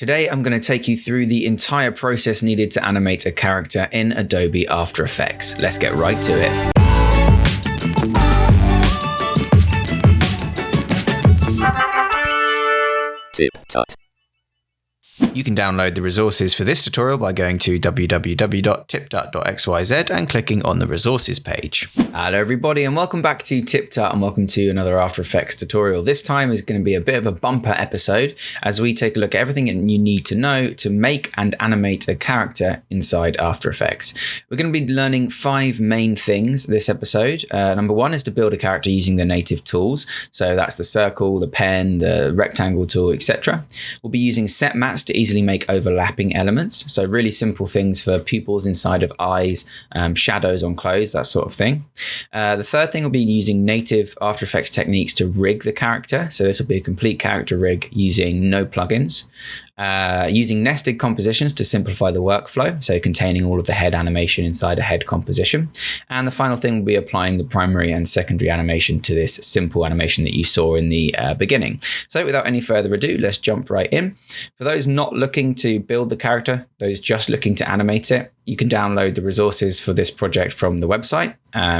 Today, I'm going to take you through the entire process needed to animate a character in Adobe After Effects. Let's get right to it. TipTut. You can download the resources for this tutorial by going to www.tiptut.xyz and clicking on the resources page. Hello everybody and welcome back to TipTut and welcome to another After Effects tutorial. This time is going to be a bit of a bumper episode as we take a look at everything you need to know to make and animate a character inside After Effects. We're going to be learning 5 main things this episode. Number 1 is to build a character using the native tools. So that's the circle, the pen, the rectangle tool, etc. We'll be using set mats to easily make overlapping elements. So really simple things for pupils inside of eyes, shadows on clothes, that sort of thing. The third thing will be using native After Effects techniques to rig the character. So this will be a complete character rig using no plugins. Using nested compositions to simplify the workflow, so containing all of the head animation inside a head composition. And the final thing will be applying the primary and secondary animation to this simple animation that you saw in the beginning. So without any further ado, let's jump right in. For those not looking to build the character, those just looking to animate it, you can download the resources for this project from the website.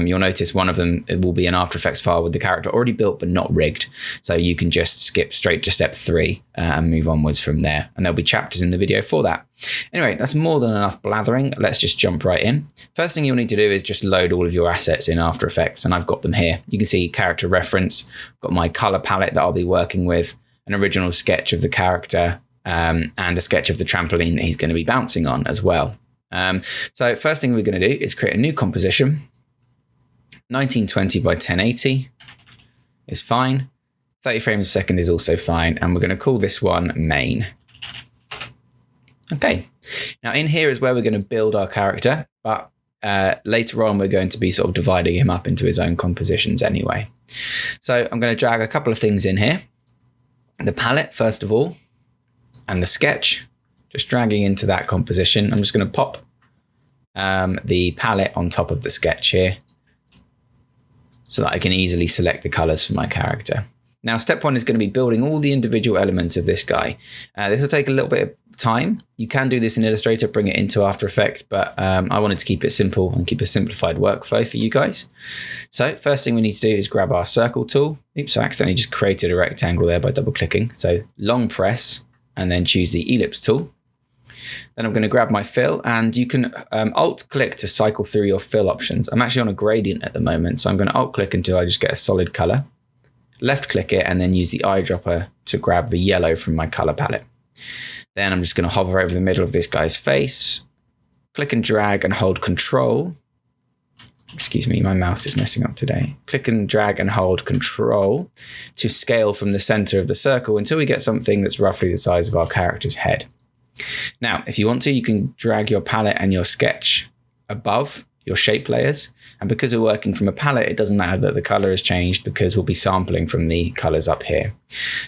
You'll notice one of them, it will be an After Effects file with the character already built but not rigged. So you can just skip straight to step 3 and move onwards from there. And there'll be chapters in the video for that. Anyway, that's more than enough blathering. Let's just jump right in. First thing you'll need to do is just load all of your assets in After Effects, and I've got them here. You can see character reference, I've got my color palette that I'll be working with, an original sketch of the character, and a sketch of the trampoline that he's going to be bouncing on as well. So first thing we're going to do is create a new composition. 1920 by 1080 is fine. 30 frames a second is also fine. And we're going to call this one main. Okay. Now in here is where we're going to build our character, but later on we're going to be sort of dividing him up into his own compositions anyway. So I'm going to drag a couple of things in here. The palette, first of all, and the sketch. Just dragging into that composition. I'm just going to pop the palette on top of the sketch here so that I can easily select the colors for my character. Now, step 1 is going to be building all the individual elements of this guy. This will take a little bit of time. You can do this in Illustrator, bring it into After Effects, but I wanted to keep it simple and keep a simplified workflow for you guys. So first thing we need to do is grab our circle tool. Oops, I accidentally just created a rectangle there by double clicking. So long press and then choose the ellipse tool. Then I'm going to grab my fill, and you can alt click to cycle through your fill options. I'm actually on a gradient at the moment, so I'm going to alt click until I just get a solid color. Left click it and then use the eyedropper to grab the yellow from my color palette. Then I'm just going to hover over the middle of this guy's face, click and drag and hold Control. Excuse me, my mouse is messing up today. Click and drag and hold Control to scale from the center of the circle until we get something that's roughly the size of our character's head. Now, if you want to, you can drag your palette and your sketch above your shape layers. And because we're working from a palette, it doesn't matter that the color has changed because we'll be sampling from the colors up here.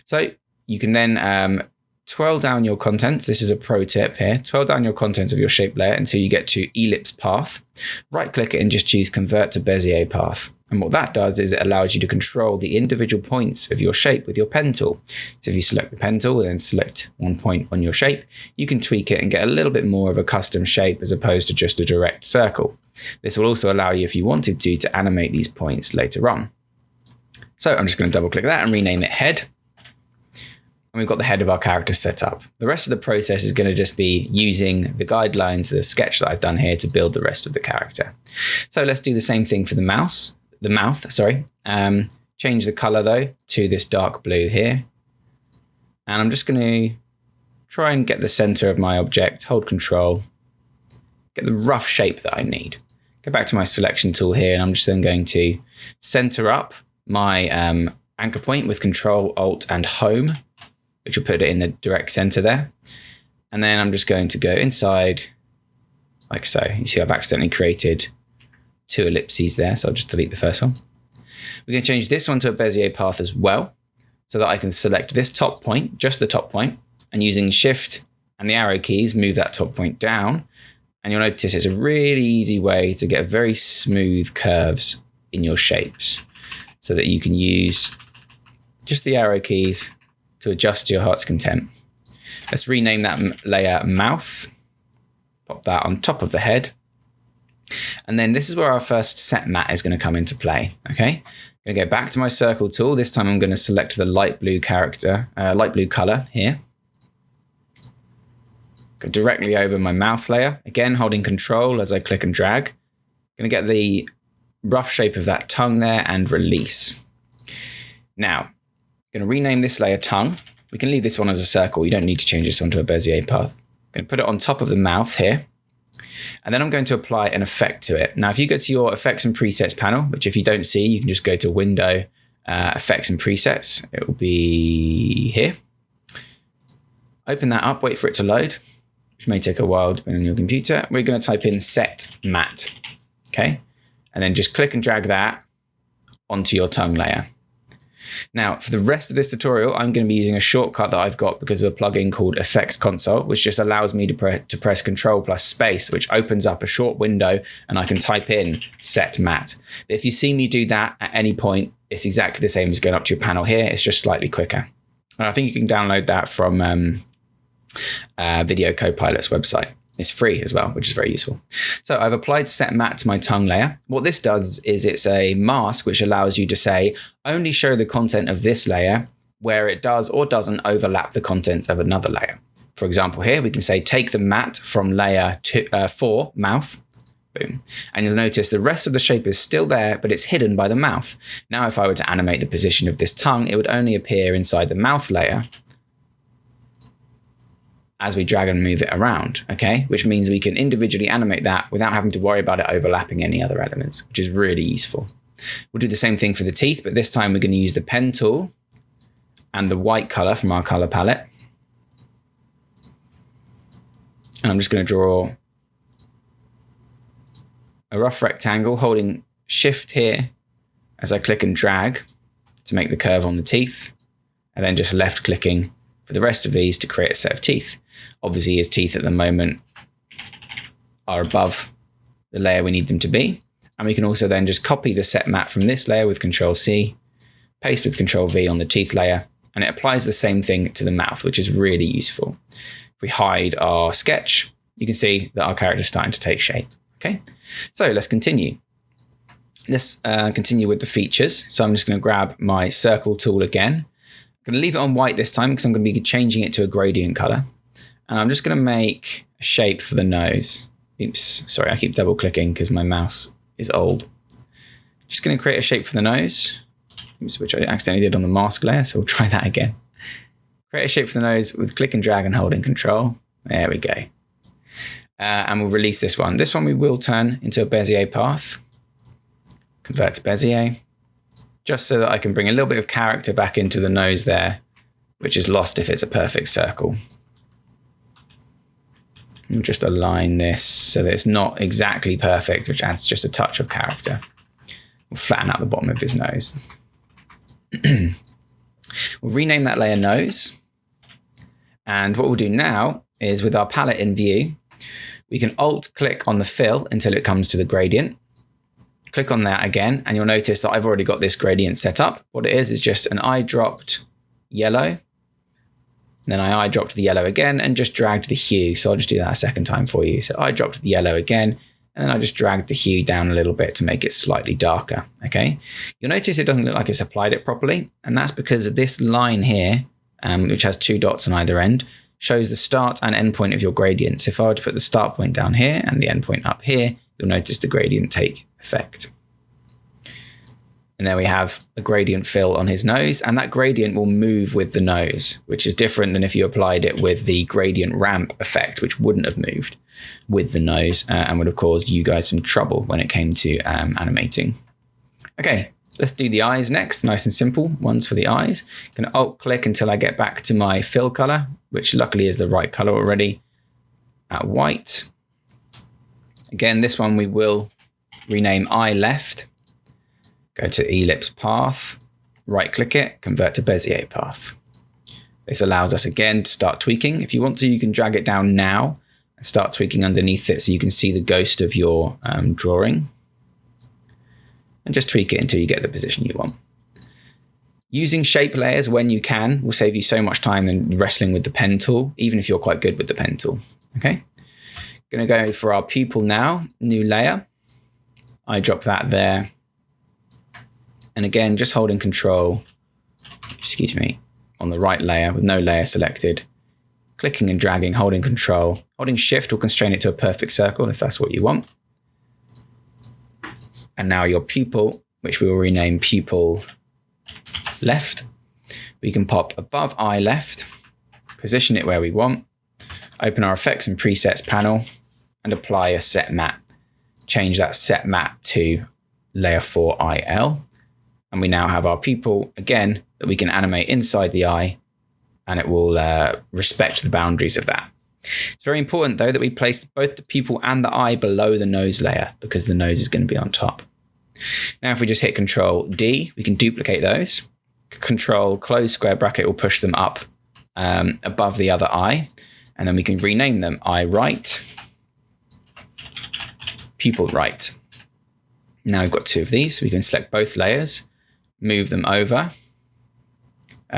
So you can then twirl down your contents. This is a pro tip here. Twirl down your contents of your shape layer until you get to ellipse path. Right click it and just choose convert to Bezier path. And what that does is it allows you to control the individual points of your shape with your pen tool. So if you select the pen tool, then select one point on your shape, you can tweak it and get a little bit more of a custom shape as opposed to just a direct circle. This will also allow you, if you wanted to animate these points later on. So I'm just going to double click that and rename it head. And we've got the head of our character set up. The rest of the process is going to just be using the guidelines, the sketch that I've done here to build the rest of the character. So let's do the same thing for the mouth. Change the color though to this dark blue here. And I'm just going to try and get the center of my object, hold Control, get the rough shape that I need. Go back to my selection tool here and I'm just then going to center up my anchor point with Control, Alt and Home, which will put it in the direct center there. And then I'm just going to go inside like so. You see I've accidentally created 2 ellipses there, so I'll just delete the first one. We're going to change this one to a Bezier path as well, so that I can select this top point, just the top point, and using Shift and the arrow keys, move that top point down. And you'll notice it's a really easy way to get very smooth curves in your shapes so that you can use just the arrow keys to adjust to your heart's content. Let's rename that layer mouth. Pop that on top of the head. And then this is where our first set matte is going to come into play. Okay, I'm going to go back to my circle tool. This time I'm going to select the light blue color here. Go directly over my mouth layer. Again, holding Control as I click and drag. I'm going to get the rough shape of that tongue there and release. Now, I'm going to rename this layer tongue. We can leave this one as a circle. You don't need to change this onto a Bezier path. I'm going to put it on top of the mouth here. And then I'm going to apply an effect to it. Now, if you go to your effects and presets panel, which if you don't see, you can just go to Window, Effects and Presets. It will be here. Open that up, wait for it to load, which may take a while depending on your computer. We're going to type in Set Matte. Okay. And then just click and drag that onto your tongue layer. Now, for the rest of this tutorial, I'm going to be using a shortcut that I've got because of a plugin called Effects Console, which just allows me to press Control plus space, which opens up a short window and I can type in Set Matte. But if you see me do that at any point, it's exactly the same as going up to your panel here. It's just slightly quicker. And I think you can download that from Video Copilot's website. It's free as well, which is very useful. So I've applied Set Matte to my tongue layer. What this does is it's a mask which allows you to say, only show the content of this layer where it does or doesn't overlap the contents of another layer. For example, here we can say, take the matte from layer 4, mouth. Boom. And you'll notice the rest of the shape is still there, but it's hidden by the mouth. Now, if I were to animate the position of this tongue, it would only appear inside the mouth layer as we drag and move it around, okay? Which means we can individually animate that without having to worry about it overlapping any other elements, which is really useful. We'll do the same thing for the teeth, but this time we're going to use the pen tool and the white color from our color palette. And I'm just going to draw a rough rectangle, holding Shift here as I click and drag to make the curve on the teeth, and then just left clicking for the rest of these to create a set of teeth. Obviously, his teeth at the moment are above the layer we need them to be. And we can also then just copy the set matte from this layer with Control C, paste with Control V on the teeth layer, and it applies the same thing to the mouth, which is really useful. If we hide our sketch, you can see that our character is starting to take shape. Okay, so let's continue. Let's continue with the features. So I'm just going to grab my circle tool again. I'm going to leave it on white this time because I'm going to be changing it to a gradient color. And I'm just going to make a shape for the nose. Oops, sorry, I keep double clicking because my mouse is old. Just going to create a shape for the nose, which I accidentally did on the mask layer, so we'll try that again. Create a shape for the nose with click and drag and holding Control. There we go. And we'll release this one. This one we will turn into a Bezier path. Convert to Bezier. Just so that I can bring a little bit of character back into the nose there, which is lost if it's a perfect circle. We'll just align this so that it's not exactly perfect, which adds just a touch of character. We'll flatten out the bottom of his nose. We'll rename that layer nose. And what we'll do now is with our palette in view, we can Alt-click on the fill until it comes to the gradient. Click on that again, and you'll notice that I've already got this gradient set up. What it is just an eye dropped yellow. Then I eye dropped the yellow again and just dragged the hue. So I'll just do that a second time for you. So I dropped the yellow again, and then I just dragged the hue down a little bit to make it slightly darker, okay? You'll notice it doesn't look like it's applied it properly, and that's because of this line here, which has 2 dots on either end, shows the start and end point of your gradient. So if I were to put the start point down here and the end point up here, you'll notice the gradient take effect. And there we have a gradient fill on his nose, and that gradient will move with the nose, which is different than if you applied it with the gradient ramp effect, which wouldn't have moved with the nose and would have caused you guys some trouble when it came to animating. Okay, let's do the eyes next. Nice and simple ones for the eyes. I'm going to Alt-click until I get back to my fill color, which luckily is the right color already, at white. Again, this one we will rename eye left. Go to ellipse path, right click it, convert to Bezier path. This allows us again to start tweaking. If you want to, you can drag it down now and start tweaking underneath it so you can see the ghost of your drawing. And just tweak it until you get the position you want. Using shape layers when you can will save you so much time than wrestling with the pen tool, even if you're quite good with the pen tool. Okay, going to go for our pupil now, new layer. I drop that there. And again, just holding control, excuse me, on the right layer with no layer selected, clicking and dragging, holding control, holding shift will constrain it to a perfect circle if that's what you want. And now your pupil, which we will rename pupil left, we can pop above eye left, position it where we want, open our effects and presets panel and apply a set matte. Change that set matte to layer 4 IL. And we now have our pupil again that we can animate inside the eye, and it will respect the boundaries of that. It's very important though that we place both the pupil and the eye below the nose layer because the nose is going to be on top. Now if we just hit Control D, we can duplicate those. Control close square bracket will push them up above the other eye, and then we can rename them eye right, pupil right. Now we've got two of these, so we can select both layers, move them over,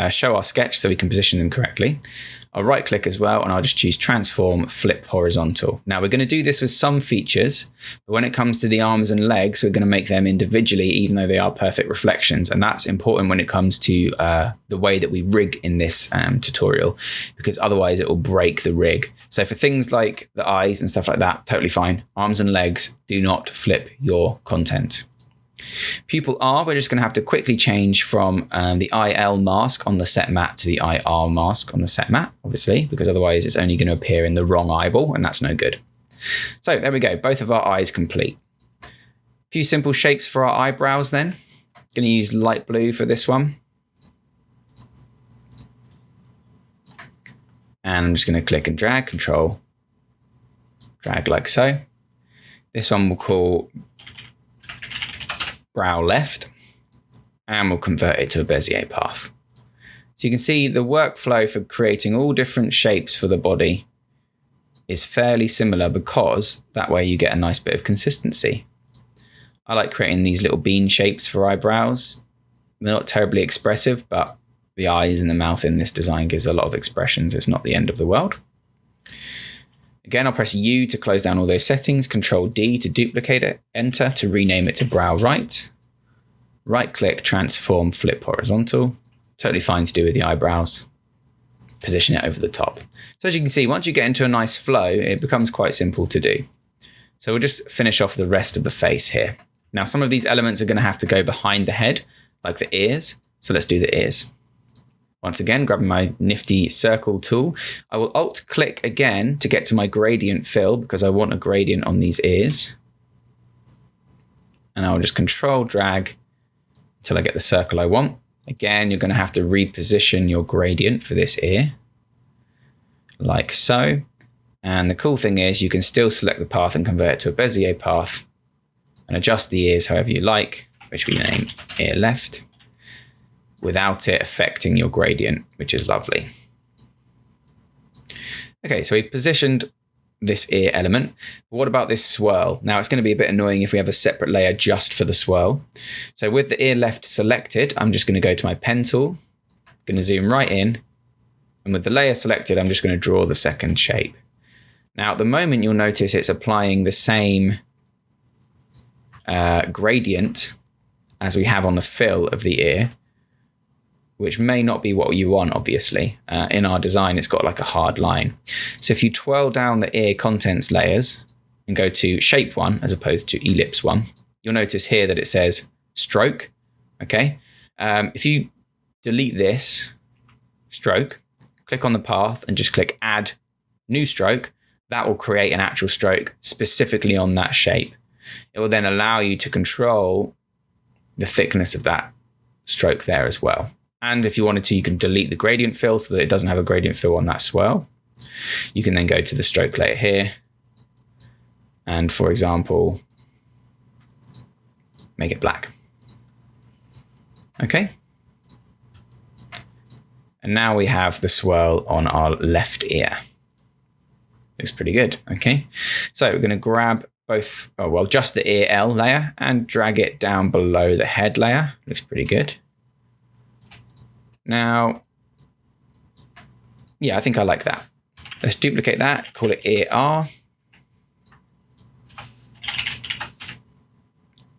show our sketch so we can position them correctly. I'll right click as well, and I'll just choose transform, flip horizontal. Now we're going to do this with some features, but when it comes to the arms and legs, we're going to make them individually, even though they are perfect reflections. And that's important when it comes to the way that we rig in this tutorial, because otherwise it will break the rig. So for things like the eyes and stuff like that, totally fine. Arms and legs, do not flip your content. Pupil R, we're just going to have to quickly change from the IL mask on the set matte to the IR mask on the set matte, obviously, because otherwise it's only going to appear in the wrong eyeball, and that's no good. So there we go, both of our eyes complete. A few simple shapes for our eyebrows then. Going to use light blue for this one. And I'm just going to click and drag, control, drag like so. This one we'll call brow left, and we'll convert it to a Bezier path. So you can see the workflow for creating all different shapes for the body is fairly similar, because that way you get a nice bit of consistency. I like creating these little bean shapes for eyebrows. They're not terribly expressive, but the eyes and the mouth in this design gives a lot of expression, so it's not the end of the world. Again, I'll press U to close down all those settings, Control D to duplicate it, Enter to rename it to brow right. Right click, transform, flip horizontal. Totally fine to do with the eyebrows. Position it over the top. So as you can see, once you get into a nice flow, it becomes quite simple to do. So we'll just finish off the rest of the face here. Now, some of these elements are going to have to go behind the head, like the ears. So let's do the ears. Once again, grabbing my nifty circle tool, I will alt click again to get to my gradient fill, because I want a gradient on these ears. And I'll just control drag until I get the circle I want. Again, you're going to have to reposition your gradient for this ear, like so. And the cool thing is you can still select the path and convert it to a Bezier path and adjust the ears however you like, which we name ear left, without it affecting your gradient, which is lovely. Okay, so we've positioned this ear element. But what about this swirl? Now it's going to be a bit annoying if we have a separate layer just for the swirl. So with the ear left selected, I'm just going to go to my pen tool, going to zoom right in, and with the layer selected, I'm just going to draw the second shape. Now at the moment, you'll notice it's applying the same gradient as we have on the fill of the ear, which may not be what you want, obviously. In our design, it's got like a hard line. So if you twirl down the ear contents layers and go to shape 1 as opposed to ellipse 1, you'll notice here that it says stroke, okay? If you delete this stroke, click on the path and just click add new stroke, that will create an actual stroke specifically on that shape. It will then allow you to control the thickness of that stroke there as well. And if you wanted to, you can delete the gradient fill so that it doesn't have a gradient fill on that swirl. You can then go to the stroke layer here. And for example, make it black. Okay. And now we have the swirl on our left ear. Looks pretty good. Okay. So we're going to grab both, just the ear L layer and drag it down below the head layer. Looks pretty good. Now, yeah, I think I like that. Let's duplicate that, call it ear R.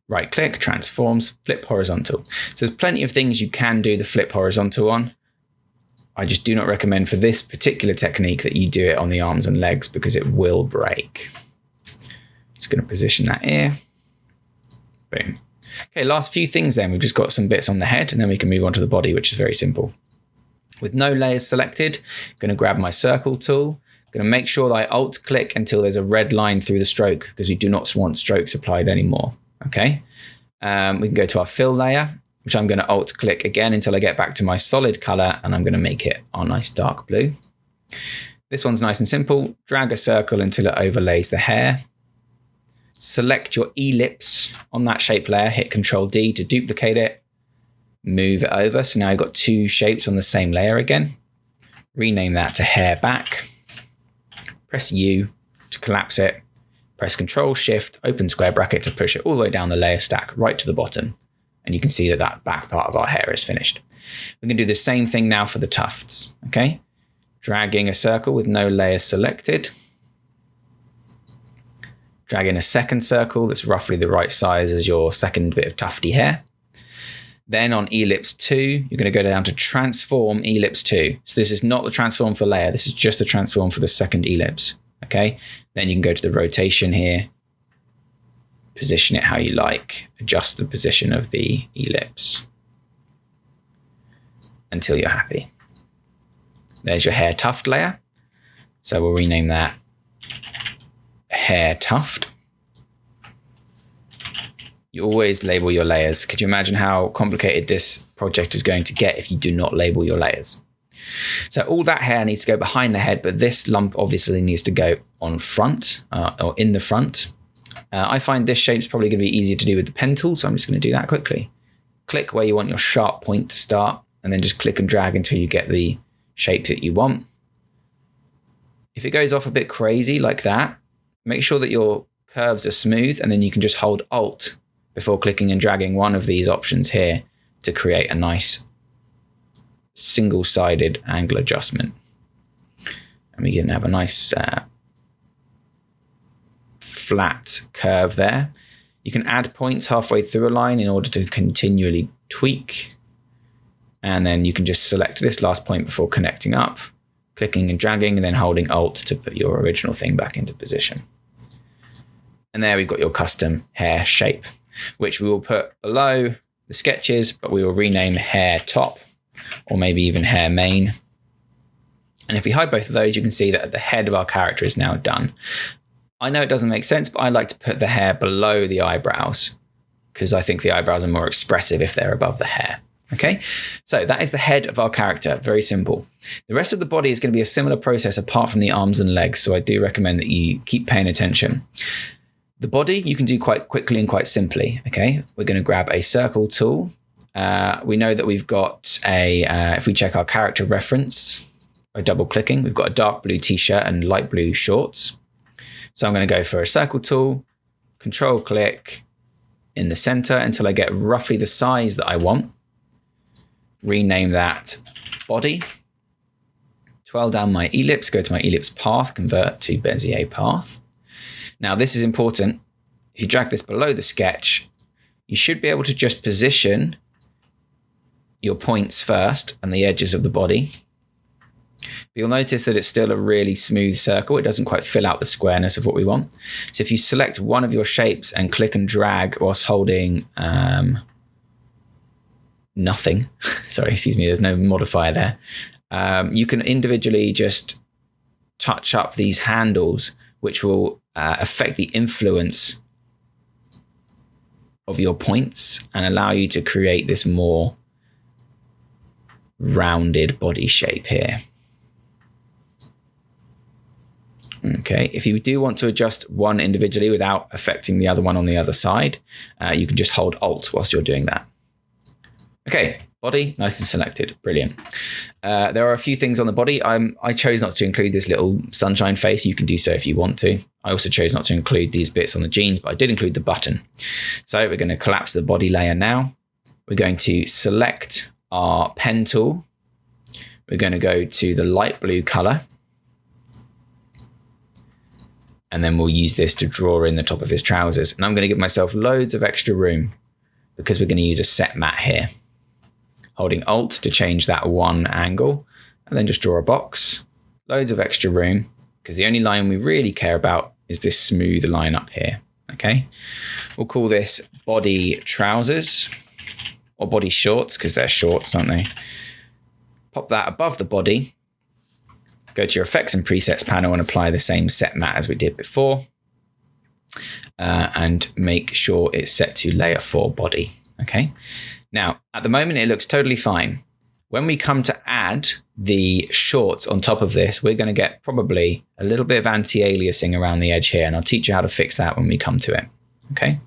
Right click, transforms, flip horizontal. So there's plenty of things you can do the flip horizontal on. I just do not recommend for this particular technique that you do it on the arms and legs because it will break. Just going to position that ear. Boom. Okay, last few things then. We've just got some bits on the head and then we can move on to the body, which is very simple. With no layers selected, I'm going to grab my circle tool. I'm going to make sure that I alt click until there's a red line through the stroke because we do not want strokes applied anymore. Okay, we can go to our fill layer, which I'm going to alt click again until I get back to my solid color, and I'm going to make it our nice dark blue. This one's nice and simple. Drag a circle until it overlays the hair. Select your ellipse on that shape layer, hit Ctrl D to duplicate it, move it over. So now I've got two shapes on the same layer again. Rename that to hair back. Press U to collapse it. Press Ctrl Shift, open square bracket to push it all the way down the layer stack right to the bottom. And you can see that that back part of our hair is finished. We can do the same thing now for the tufts, okay? Dragging a circle with no layers selected. Drag in a second circle that's roughly the right size as your second bit of tufty hair. Then on ellipse 2, you're going to go down to transform ellipse 2. So this is not the transform for layer. This is just the transform for the second ellipse. Okay. Then you can go to the rotation here, position it how you like, adjust the position of the ellipse until you're happy. There's your hair tuft layer. So we'll rename that hair tuft. You always label your layers. Could you imagine how complicated this project is going to get if you do not label your layers? So all that hair needs to go behind the head, but this lump obviously needs to go on front or in the front. I find this shape's probably going to be easier to do with the pen tool, so I'm just going to do that quickly. Click where you want your sharp point to start, and then just click and drag until you get the shape that you want. If it goes off a bit crazy like that, make sure that your curves are smooth, and then you can just hold Alt before clicking and dragging one of these options here to create a nice single-sided angle adjustment. And we can have a nice flat curve there. You can add points halfway through a line in order to continually tweak. And then you can just select this last point before connecting up, clicking and dragging, and then holding Alt to put your original thing back into position. And there we've got your custom hair shape, which we will put below the sketches, but we will rename hair top, or maybe even hair main. And if we hide both of those, you can see that the head of our character is now done. I know it doesn't make sense, but I like to put the hair below the eyebrows because I think the eyebrows are more expressive if they're above the hair. Okay, so that is the head of our character. Very simple. The rest of the body is going to be a similar process apart from the arms and legs. So I do recommend that you keep paying attention. The body you can do quite quickly and quite simply. Okay, we're going to grab a circle tool. We know that we've got if we check our character reference by double clicking, we've got a dark blue t-shirt and light blue shorts. So I'm going to go for a circle tool, control click in the center until I get roughly the size that I want. Rename that body. Twirl down my ellipse, go to my ellipse path, convert to Bezier path. Now this is important. If you drag this below the sketch, you should be able to just position your points first and the edges of the body. But you'll notice that it's still a really smooth circle. It doesn't quite fill out the squareness of what we want. So if you select one of your shapes and click and drag whilst holding nothing, sorry, excuse me, there's no modifier there. You can individually just touch up these handles, which will affect the influence of your points and allow you to create this more rounded body shape here. Okay, if you do want to adjust one individually without affecting the other one on the other side, you can just hold Alt whilst you're doing that. Okay, body, nice and selected, brilliant. There are a few things on the body. I chose not to include this little sunshine face. You can do so if you want to. I also chose not to include these bits on the jeans, but I did include the button. So we're going to collapse the body layer now. We're going to select our pen tool we're going to go to the light blue color. And then we'll use this to draw in the top of his trousers. And I'm going to give myself loads of extra room because we're going to use a set matte here. Holding Alt to change that one angle, and then just draw a box. Loads of extra room, because the only line we really care about is this smooth line up here. Okay, we'll call this body trousers, or body shorts, because they're shorts, aren't they? Pop that above the body. Go to your effects and presets panel and apply the same set matte as we did before. And make sure it's set to layer 4 body. Okay. Now, at the moment, it looks totally fine. When we come to add the shorts on top of this, we're going to get probably a little bit of anti-aliasing around the edge here, and I'll teach you how to fix that when we come to it. Okay.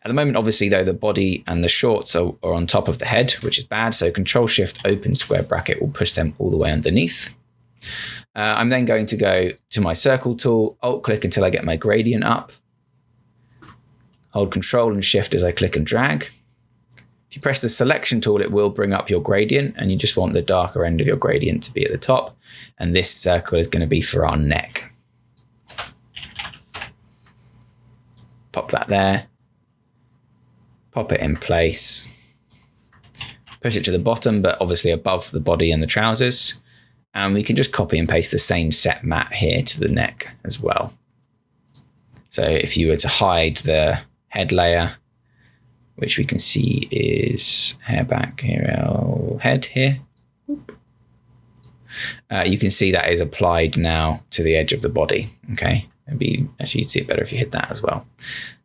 At the moment, obviously, though, the body and the shorts are on top of the head, which is bad. So Control-Shift, open square bracket will push them all the way underneath. I'm then going to go to my circle tool, Alt-click until I get my gradient up. Hold Control and Shift as I click and drag. If you press the selection tool, it will bring up your gradient, and you just want the darker end of your gradient to be at the top. And this circle is going to be for our neck. Pop that there. Pop it in place. Push it to the bottom, but obviously above the body and the trousers. And we can just copy and paste the same set matte here to the neck as well. So if you were to hide the head layer, which we can see is hair back here, head here. You can see that is applied now to the edge of the body. Okay, maybe actually you'd see it better if you hit that as well.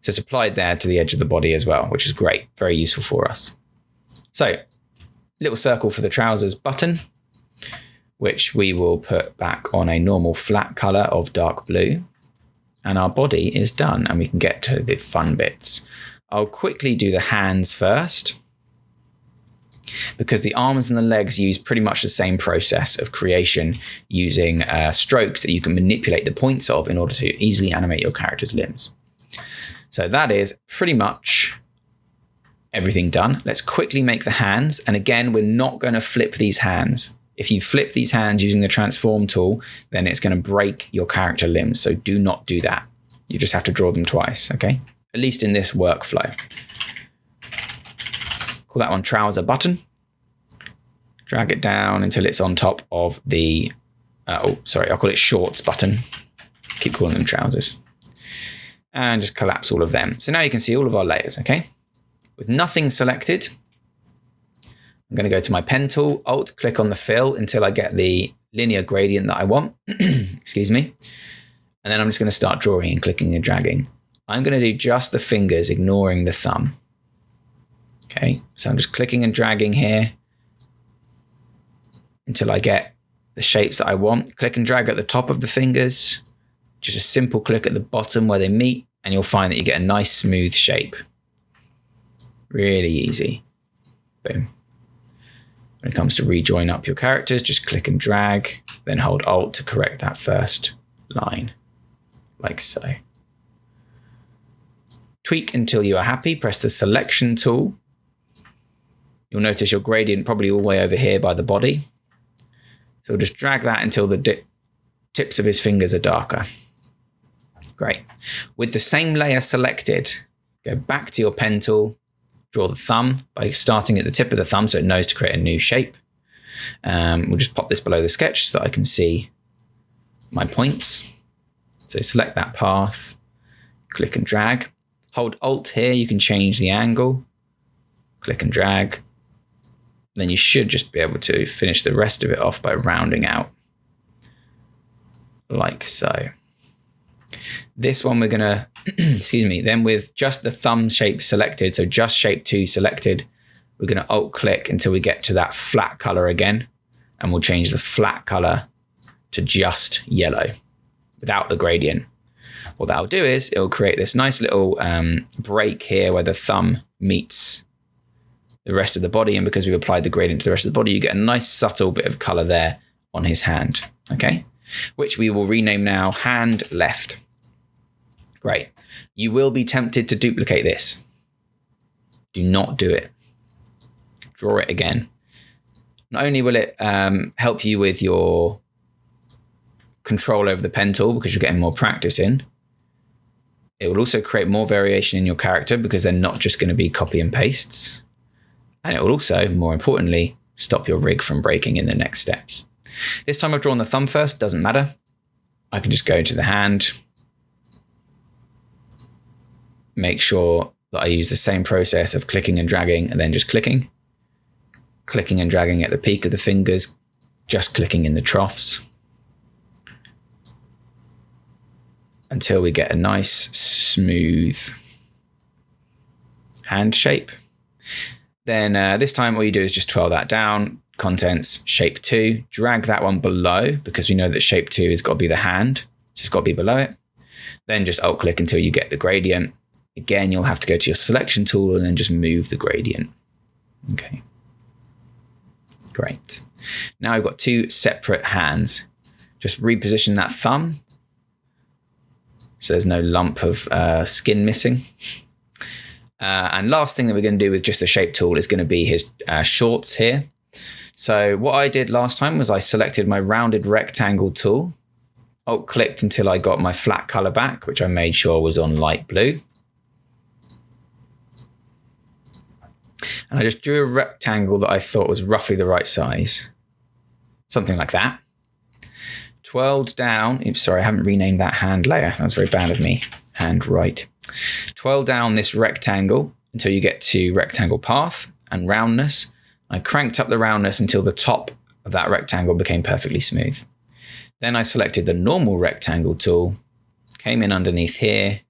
So it's applied there to the edge of the body as well, which is great, very useful for us. So little circle for the trousers button, which we will put back on a normal flat color of dark blue. And our body is done, and we can get to the fun bits. I'll quickly do the hands first, because the arms and the legs use pretty much the same process of creation, using strokes that you can manipulate the points of in order to easily animate your character's limbs. So that is pretty much everything done. Let's quickly make the hands. And again, we're not going to flip these hands. If you flip these hands using the transform tool, then it's going to break your character limbs. So do not do that. You just have to draw them twice, okay? At least in this workflow. Call that one trouser button. Drag it down until it's on top of the, I'll call it shorts button. Keep calling them trousers. And just collapse all of them. So now you can see all of our layers, okay? With nothing selected, I'm going to go to my pen tool, Alt, click on the fill until I get the linear gradient that I want. Excuse me. And then I'm just going to start drawing and clicking and dragging. I'm going to do just the fingers, ignoring the thumb. Okay, so I'm just clicking and dragging here until I get the shapes that I want. Click and drag at the top of the fingers. Just a simple click at the bottom where they meet, and you'll find that you get a nice smooth shape. Really easy. Boom. When it comes to rejoin up your characters, just click and drag, then hold Alt to correct that first line, like so. Tweak until you are happy, press the selection tool. You'll notice your gradient probably all the way over here by the body. So we'll just drag that until the tips of his fingers are darker. Great. With the same layer selected, go back to your pen tool, draw the thumb by starting at the tip of the thumb so it knows to create a new shape. We'll just pop this below the sketch so that I can see my points. So select that path, click and drag. Hold Alt here, you can change the angle. Click and drag. Then you should just be able to finish the rest of it off by rounding out. Like so. This one we're gonna, then with just the thumb shape selected, so just shape 2 selected, we're gonna Alt click until we get to that flat color again. And we'll change the flat color to just yellow without the gradient. What that'll do is it'll create this nice little break here where the thumb meets the rest of the body. And because we've applied the gradient to the rest of the body, you get a nice subtle bit of color there on his hand, okay? Which we will rename now hand left. Great. You will be tempted to duplicate this. Do not do it. Draw it again. Not only will it help you with your control over the pen tool because you're getting more practice in, it will also create more variation in your character because they're not just going to be copy and pastes. And it will also, more importantly, stop your rig from breaking in the next steps. This time I've drawn the thumb first, doesn't matter. I can just go to the hand, make sure that I use the same process of clicking and dragging and then just clicking and dragging at the peak of the fingers, just clicking in the troughs until we get a nice smooth hand shape. Then this time all you do is just twirl that down, contents, shape 2, drag that one below because we know that shape 2 has got to be the hand, just got to be below it. Then just alt click until you get the gradient. Again, you'll have to go to your selection tool and then just move the gradient. Okay. Great. Now I've got 2 separate hands. Just reposition that thumb so there's no lump of skin missing. And last thing that we're going to do with just the shape tool is going to be his shorts here. So what I did last time was I selected my rounded rectangle tool, alt clicked until I got my flat color back, which I made sure was on light blue. And I just drew a rectangle that I thought was roughly the right size. Something like that. Twirled down, oops, sorry, I haven't renamed that hand layer. That's very bad of me. Hand right. Twirl down this rectangle until you get to rectangle path and roundness. I cranked up the roundness until the top of that rectangle became perfectly smooth. Then I selected the normal rectangle tool, came in underneath here,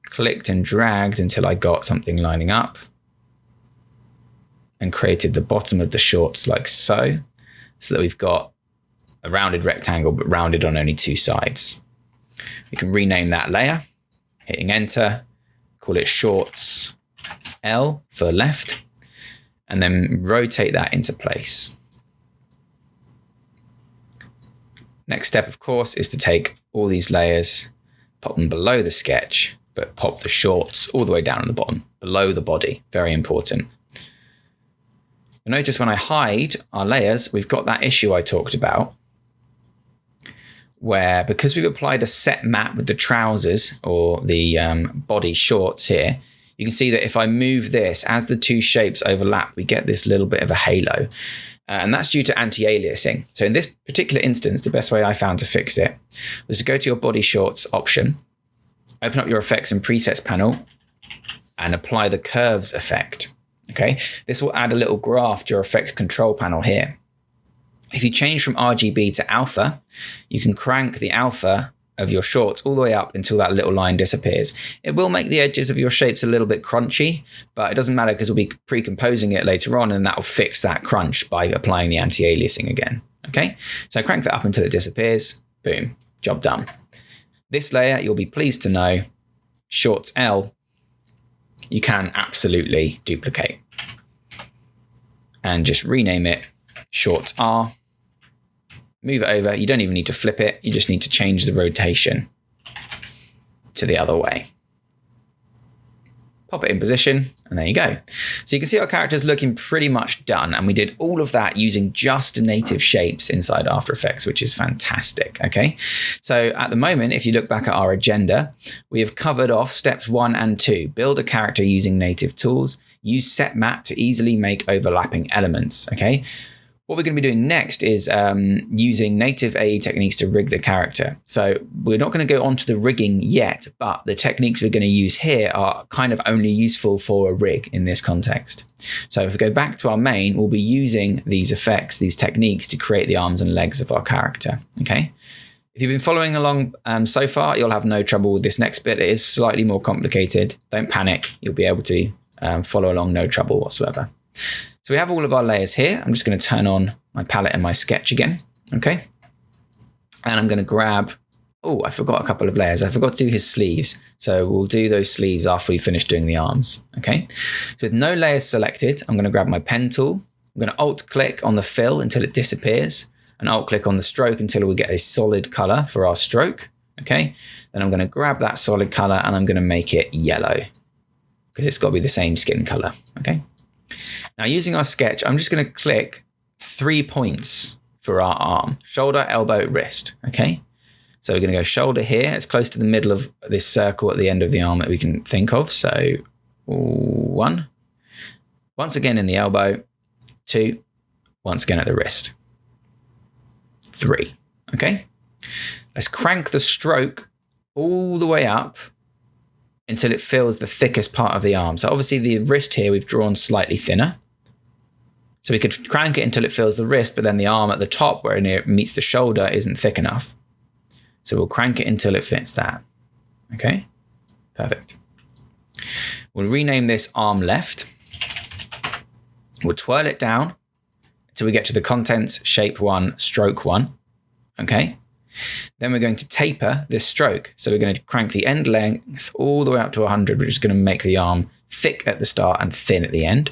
clicked and dragged until I got something lining up, and created the bottom of the shorts like so that we've got a rounded rectangle but rounded on only 2 sides. We can rename that layer, hitting enter, call it shorts L for left, and then rotate that into place. Next step, of course, is to take all these layers, pop them below the sketch, but pop the shorts all the way down at the bottom, below the body, very important. Notice when I hide our layers, we've got that issue I talked about, where because we've applied a set map with the trousers or the body shorts here, you can see that if I move this, as the 2 shapes overlap, we get this little bit of a halo. And that's due to anti-aliasing. So in this particular instance, the best way I found to fix it was to go to your body shorts option, open up your effects and presets panel, and apply the curves effect. Okay, this will add a little graph to your effects control panel here. If you change from RGB to alpha, you can crank the alpha of your shorts all the way up until that little line disappears. It will make the edges of your shapes a little bit crunchy, but it doesn't matter because we'll be pre-composing it later on and that will fix that crunch by applying the anti-aliasing again. Okay, so crank that up until it disappears. Boom, job done. This layer, you'll be pleased to know, shorts L, you can absolutely duplicate. And just rename it shorts R. Move it over. You don't even need to flip it. You just need to change the rotation to the other way. Pop it in position, and there you go. So you can see our character's looking pretty much done, and we did all of that using just native shapes inside After Effects, which is fantastic, okay? So at the moment, if you look back at our agenda, we have covered off steps 1 and 2. Build a character using native tools. Use set map to easily make overlapping elements, okay? What we're going to be doing next is using native AE techniques to rig the character. So we're not going to go on to the rigging yet, but the techniques we're going to use here are kind of only useful for a rig in this context. So if we go back to our main, we'll be using these effects, these techniques to create the arms and legs of our character. Okay. If you've been following along so far, you'll have no trouble with this next bit. It is slightly more complicated. Don't panic. You'll be able to follow along, no trouble whatsoever. So we have all of our layers here. I'm just going to turn on my palette and my sketch again. Okay. And I'm going to grab, oh, I forgot a couple of layers. I forgot to do his sleeves. So we'll do those sleeves after we finish doing the arms. Okay. So with no layers selected, I'm going to grab my pen tool. I'm going to alt click on the fill until it disappears and alt click on the stroke until we get a solid color for our stroke. Okay. Then I'm going to grab that solid color and I'm going to make it yellow because it's got to be the same skin color. Okay. Now using our sketch, I'm just going to click 3 points for our arm: shoulder, elbow, wrist. Okay. So we're going to go shoulder here. It's close to the middle of this circle at the end of the arm that we can think of. So 1, once again in the elbow, 2, once again at the wrist, 3. Okay. Let's crank the stroke all the way up until it fills the thickest part of the arm. So obviously the wrist here we've drawn slightly thinner. So we could crank it until it fills the wrist, but then the arm at the top where it meets the shoulder isn't thick enough. So we'll crank it until it fits that. Okay, perfect. We'll rename this arm left. We'll twirl it down until we get to the contents, shape 1, stroke 1. Okay. Then we're going to taper this stroke. So we're going to crank the end length all the way up to 100, which is going to make the arm thick at the start and thin at the end.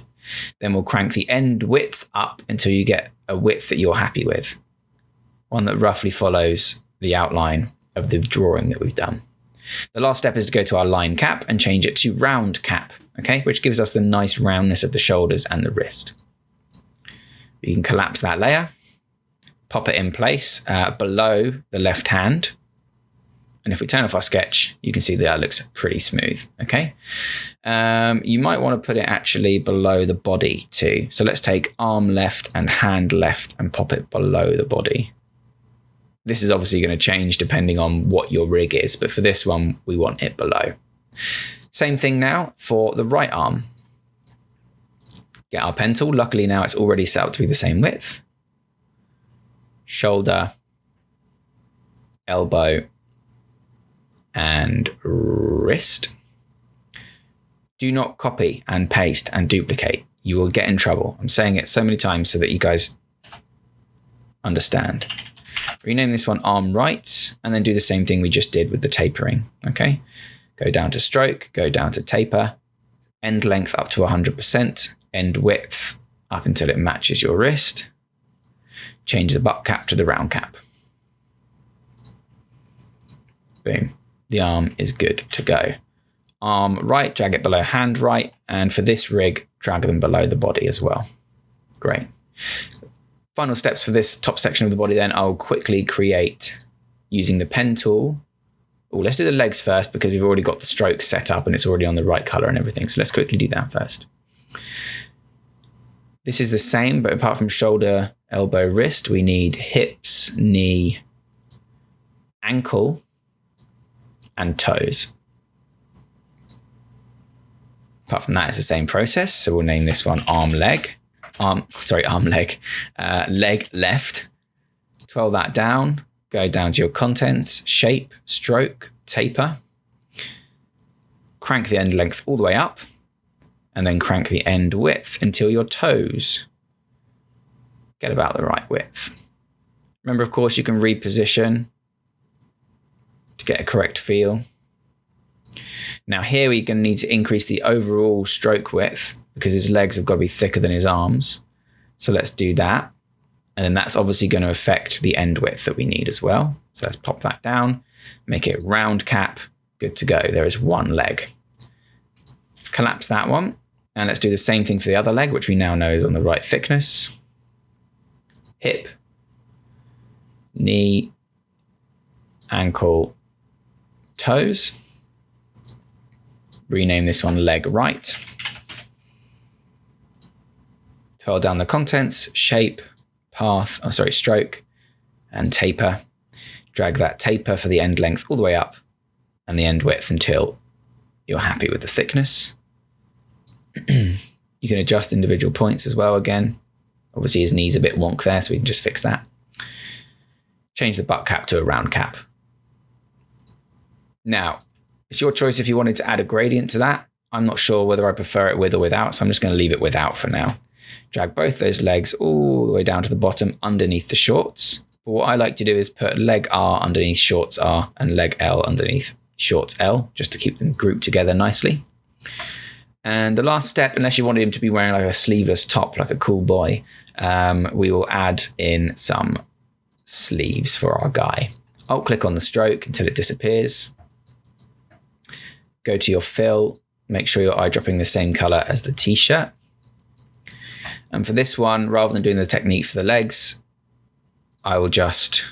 Then we'll crank the end width up until you get a width that you're happy with. One that roughly follows the outline of the drawing that we've done. The last step is to go to our line cap and change it to round cap, okay, which gives us the nice roundness of the shoulders and the wrist. You can collapse that layer, pop it in place below the left hand. And if we turn off our sketch, you can see that it looks pretty smooth, okay? You might want to put it actually below the body too. So let's take arm left and hand left and pop it below the body. This is obviously going to change depending on what your rig is, but for this one, we want it below. Same thing now for the right arm. Get our pen tool. Luckily now it's already set up to be the same width. Shoulder, elbow, and wrist. Do not copy and paste and duplicate. You will get in trouble. I'm saying it so many times so that you guys understand. Rename this one arm right, and then do the same thing we just did with the tapering. Okay. Go down to stroke, go down to taper, end length up to 100%, end width up until it matches your wrist. Change the butt cap to the round cap. Boom. The arm is good to go. Arm right, drag it below hand right. And for this rig, drag them below the body as well. Great. Final steps for this top section of the body then, I'll quickly create using the pen tool. Oh, let's do the legs first because we've already got the strokes set up and it's already on the right color and everything. So let's quickly do that first. This is the same, but apart from shoulder, elbow, wrist, we need hips, knee, ankle, and toes. Apart from that, it's the same process. So we'll name this one arm leg. Leg left. Twirl that down. Go down to your contents, shape, stroke, taper. Crank the end length all the way up. And then crank the end width until your toes get about the right width. Remember, of course, you can reposition to get a correct feel. Now here we're going to need to increase the overall stroke width because his legs have got to be thicker than his arms. So let's do that. And then that's obviously going to affect the end width that we need as well. So let's pop that down, make it round cap, good to go. There is one leg. Let's collapse that one. And let's do the same thing for the other leg, which we now know is on the right thickness. Hip, knee, ankle, toes. Rename this one leg right. Twirl down the contents, shape, path, stroke, and taper. Drag that taper for the end length all the way up and the end width until you're happy with the thickness. You can adjust individual points as well again. Obviously his knee's a bit wonk there, so we can just fix that. Change the butt cap to a round cap. Now, it's your choice if you wanted to add a gradient to that. I'm not sure whether I prefer it with or without, so I'm just going to leave it without for now. Drag both those legs all the way down to the bottom underneath the shorts. But what I like to do is put leg R underneath shorts R and leg L underneath shorts L, just to keep them grouped together nicely. And the last step, unless you wanted him to be wearing like a sleeveless top, like a cool boy, we will add in some sleeves for our guy. Alt click on the stroke until it disappears. Go to your fill, make sure you're eyedropping the same color as the t-shirt. And for this one, rather than doing the technique for the legs, I will just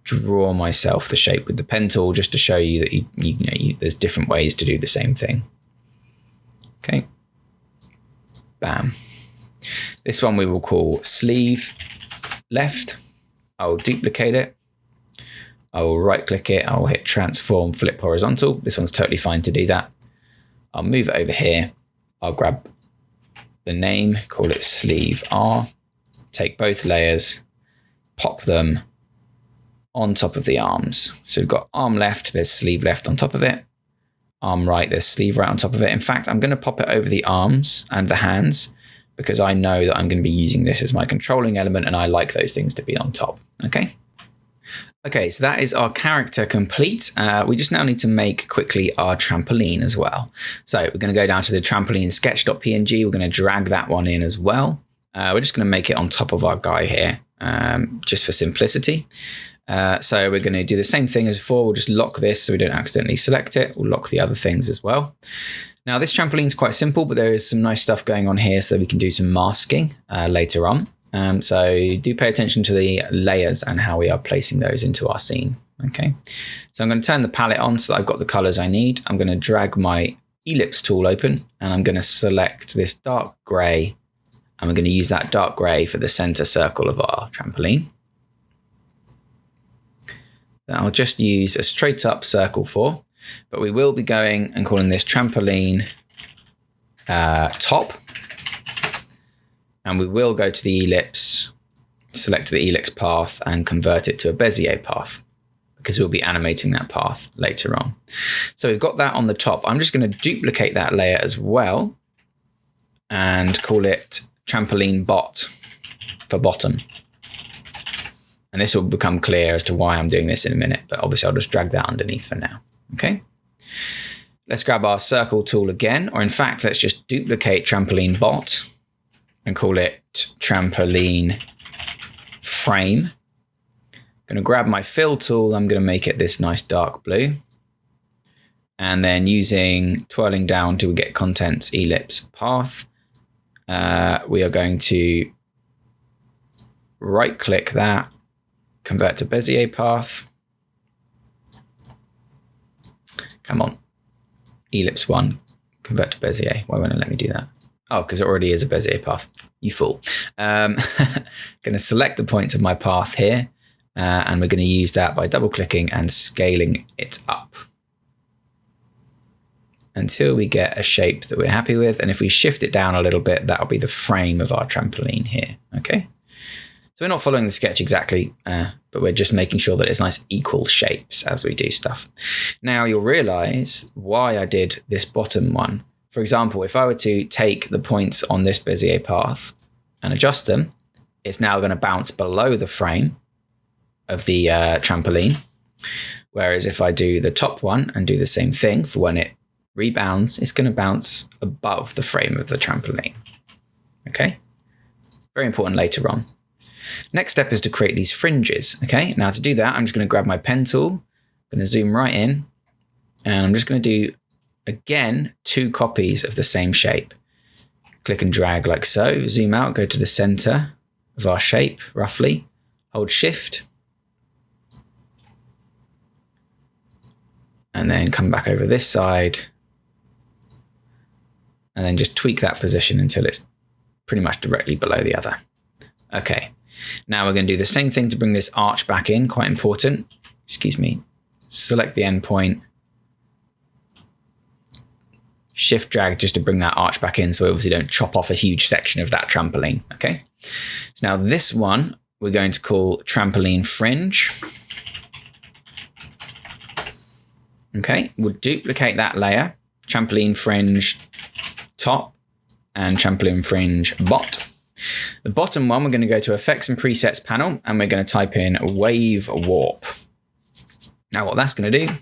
draw myself the shape with the pen tool just to show you that there's different ways to do the same thing. Okay. Bam. This one we will call sleeve left. I will duplicate it. I will right click it. I will hit transform, flip horizontal. This one's totally fine to do that. I'll move it over here. I'll grab the name, call it sleeve R, take both layers, pop them on top of the arms. So we've got arm left, there's sleeve left on top of it. Arm right, there's sleeve right on top of it. In fact, I'm going to pop it over the arms and the hands because I know that I'm going to be using this as my controlling element and I like those things to be on top. Okay. Okay, so that is our character complete. We just now need to make quickly our trampoline as well. So we're going to go down to the trampoline sketch.png. We're going to drag that one in as well. We're just going to make it on top of our guy here, just for simplicity. So we're going to do the same thing as before. We'll just lock this so we don't accidentally select it. We'll lock the other things as well. Now this trampoline is quite simple, but there is some nice stuff going on here so that we can do some masking later on. So do pay attention to the layers and how we are placing those into our scene. Okay, so I'm going to turn the palette on so that I've got the colors I need. I'm going to drag my ellipse tool open and I'm going to select this dark gray. And we're going to use that dark gray for the center circle of our trampoline. That I'll just use a straight up circle for, but we will be going and calling this trampoline top. And we will go to the ellipse, select the ellipse path and convert it to a Bezier path because we'll be animating that path later on. So we've got that on the top. I'm just going to duplicate that layer as well and call it trampoline bot for bottom. And this will become clear as to why I'm doing this in a minute, but obviously I'll just drag that underneath for now. Okay. Let's grab our circle tool again, or in fact, let's just duplicate trampoline bot and call it trampoline frame. I'm going to grab my fill tool. I'm going to make it this nice dark blue. And then using twirling down to get contents ellipse path, we are going to right click that, convert to Bezier path. Come on. Ellipse 1, convert to Bezier. Why won't it let me do that? Oh, because it already is a Bezier path. You fool. Going to select the points of my path here, and we're going to use that by double clicking and scaling it up until we get a shape that we're happy with. And if we shift it down a little bit, that'll be the frame of our trampoline here. Okay. So we're not following the sketch exactly, but we're just making sure that it's nice equal shapes as we do stuff. Now you'll realize why I did this bottom one. For example, if I were to take the points on this Bezier path and adjust them, it's now going to bounce below the frame of the trampoline. Whereas if I do the top one and do the same thing for when it rebounds, it's going to bounce above the frame of the trampoline. Okay, very important later on. Next step is to create these fringes. Okay, now to do that, I'm just going to grab my pen tool, I'm going to zoom right in, and I'm just going to do, again, 2 copies of the same shape. Click and drag like so, zoom out, go to the center of our shape, roughly, hold shift, and then come back over this side, and then just tweak that position until it's pretty much directly below the other. Okay, now we're going to do the same thing to bring this arch back in, quite important. Excuse me. Select the endpoint. Shift drag just to bring that arch back in so we obviously don't chop off a huge section of that trampoline. Okay, so now this one we're going to call trampoline fringe. Okay, we'll duplicate that layer, trampoline fringe top and trampoline fringe bot. The bottom one, we're going to go to effects and presets panel and we're going to type in wave warp. Now what that's going to do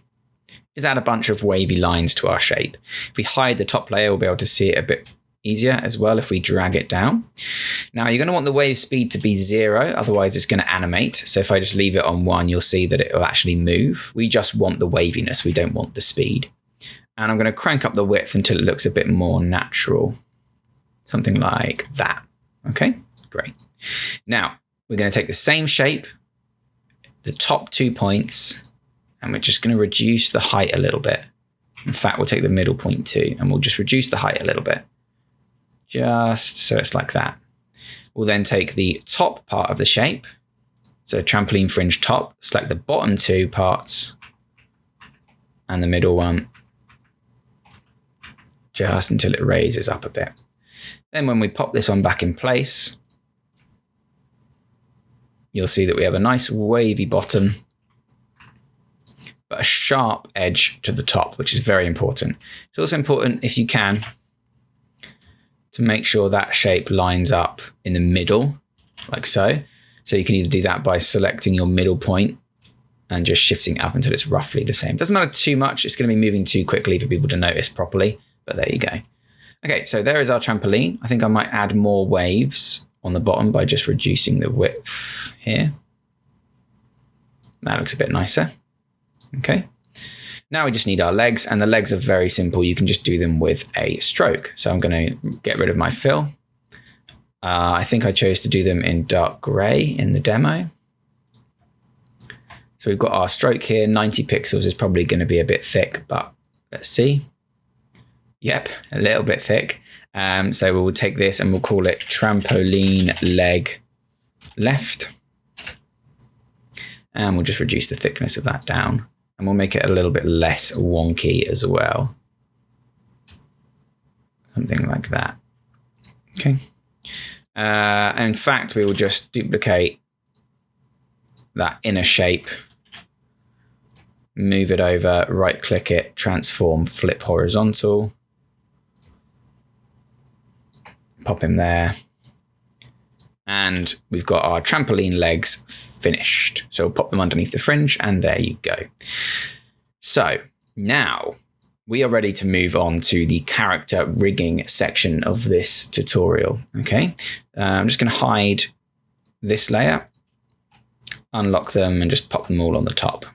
is add a bunch of wavy lines to our shape. If we hide the top layer, we'll be able to see it a bit easier as well if we drag it down. Now you're going to want the wave speed to be 0, otherwise it's going to animate. So if I just leave it on 1, you'll see that it will actually move. We just want the waviness, we don't want the speed. And I'm going to crank up the width until it looks a bit more natural. something like that. Okay, great. Now we're going to take the same shape, the top 2 points, and we're just going to reduce the height a little bit. In fact, we'll take the middle point too, and we'll just reduce the height a little bit, just so it's like that. We'll then take the top part of the shape, so trampoline fringe top, select the bottom 2 parts and the middle one, just until it raises up a bit. Then when we pop this one back in place, you'll see that we have a nice wavy bottom, but a sharp edge to the top, which is very important. It's also important, if you can, to make sure that shape lines up in the middle, like so. So you can either do that by selecting your middle point and just shifting it up until it's roughly the same. Doesn't matter too much. It's going to be moving too quickly for people to notice properly, but there you go. Okay, so there is our trampoline. I think I might add more waves on the bottom by just reducing the width here. That looks a bit nicer. Okay. Now we just need our legs, and the legs are very simple. You can just do them with a stroke. So I'm going to get rid of my fill. I think I chose to do them in dark gray in the demo. So we've got our stroke here. 90 pixels is probably going to be a bit thick, but let's see. Yep, a little bit thick. So we'll take this and we'll call it trampoline leg left. And we'll just reduce the thickness of that down. And we'll make it a little bit less wonky as well. Something like that. Okay. In fact, we will just duplicate that inner shape, move it over, right click it, transform, flip horizontal, pop him there. And we've got our trampoline legs finished. So we'll pop them underneath the fringe, and there you go. So now we are ready to move on to the character rigging section of this tutorial. Okay, I'm just going to hide this layer, unlock them, and just pop them all on the top.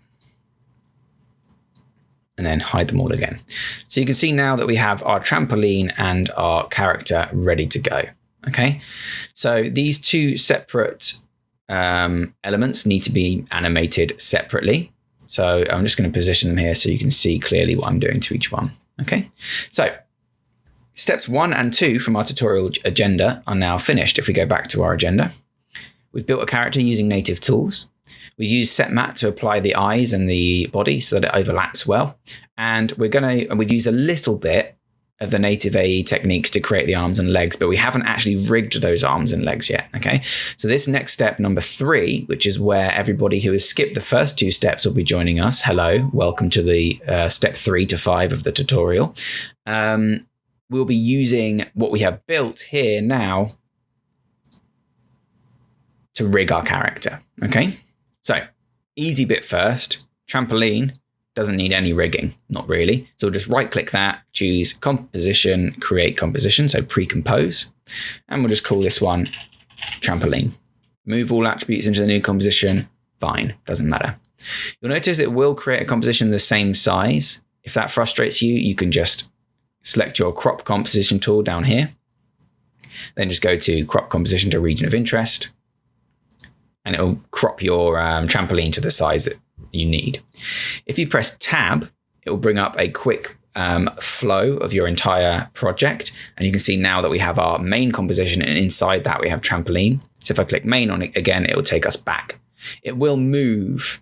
And then hide them all again. So you can see now that we have our trampoline and our character ready to go. Okay, so these 2 separate elements need to be animated separately. So I'm just going to position them here so you can see clearly what I'm doing to each one. Okay, so steps 1 and 2 from our tutorial agenda are now finished. If we go back to our agenda, we've built a character using native tools. We've used setmat to apply the eyes and the body so that it overlaps well. And we've used a little bit of the native AE techniques to create the arms and legs, but we haven't actually rigged those arms and legs yet. Okay, so this next step, number 3, which is where everybody who has skipped the first 2 steps will be joining us. Hello, welcome to the step 3 to 5 of the tutorial. We'll be using what we have built here now to rig our character. Okay, so easy bit first, trampoline. Doesn't need any rigging, not really. So we'll just right click that, choose composition, create composition, so pre-compose. And we'll just call this one trampoline. Move all attributes into the new composition, fine, doesn't matter. You'll notice it will create a composition the same size. If that frustrates you, you can just select your crop composition tool down here. Then just go to crop composition to region of interest. And it'll crop your trampoline to the size that you need. If you press tab, it will bring up a quick flow of your entire project. And you can see now that we have our main composition, and inside that we have trampoline. So if I click main on it again, it will take us back. It will move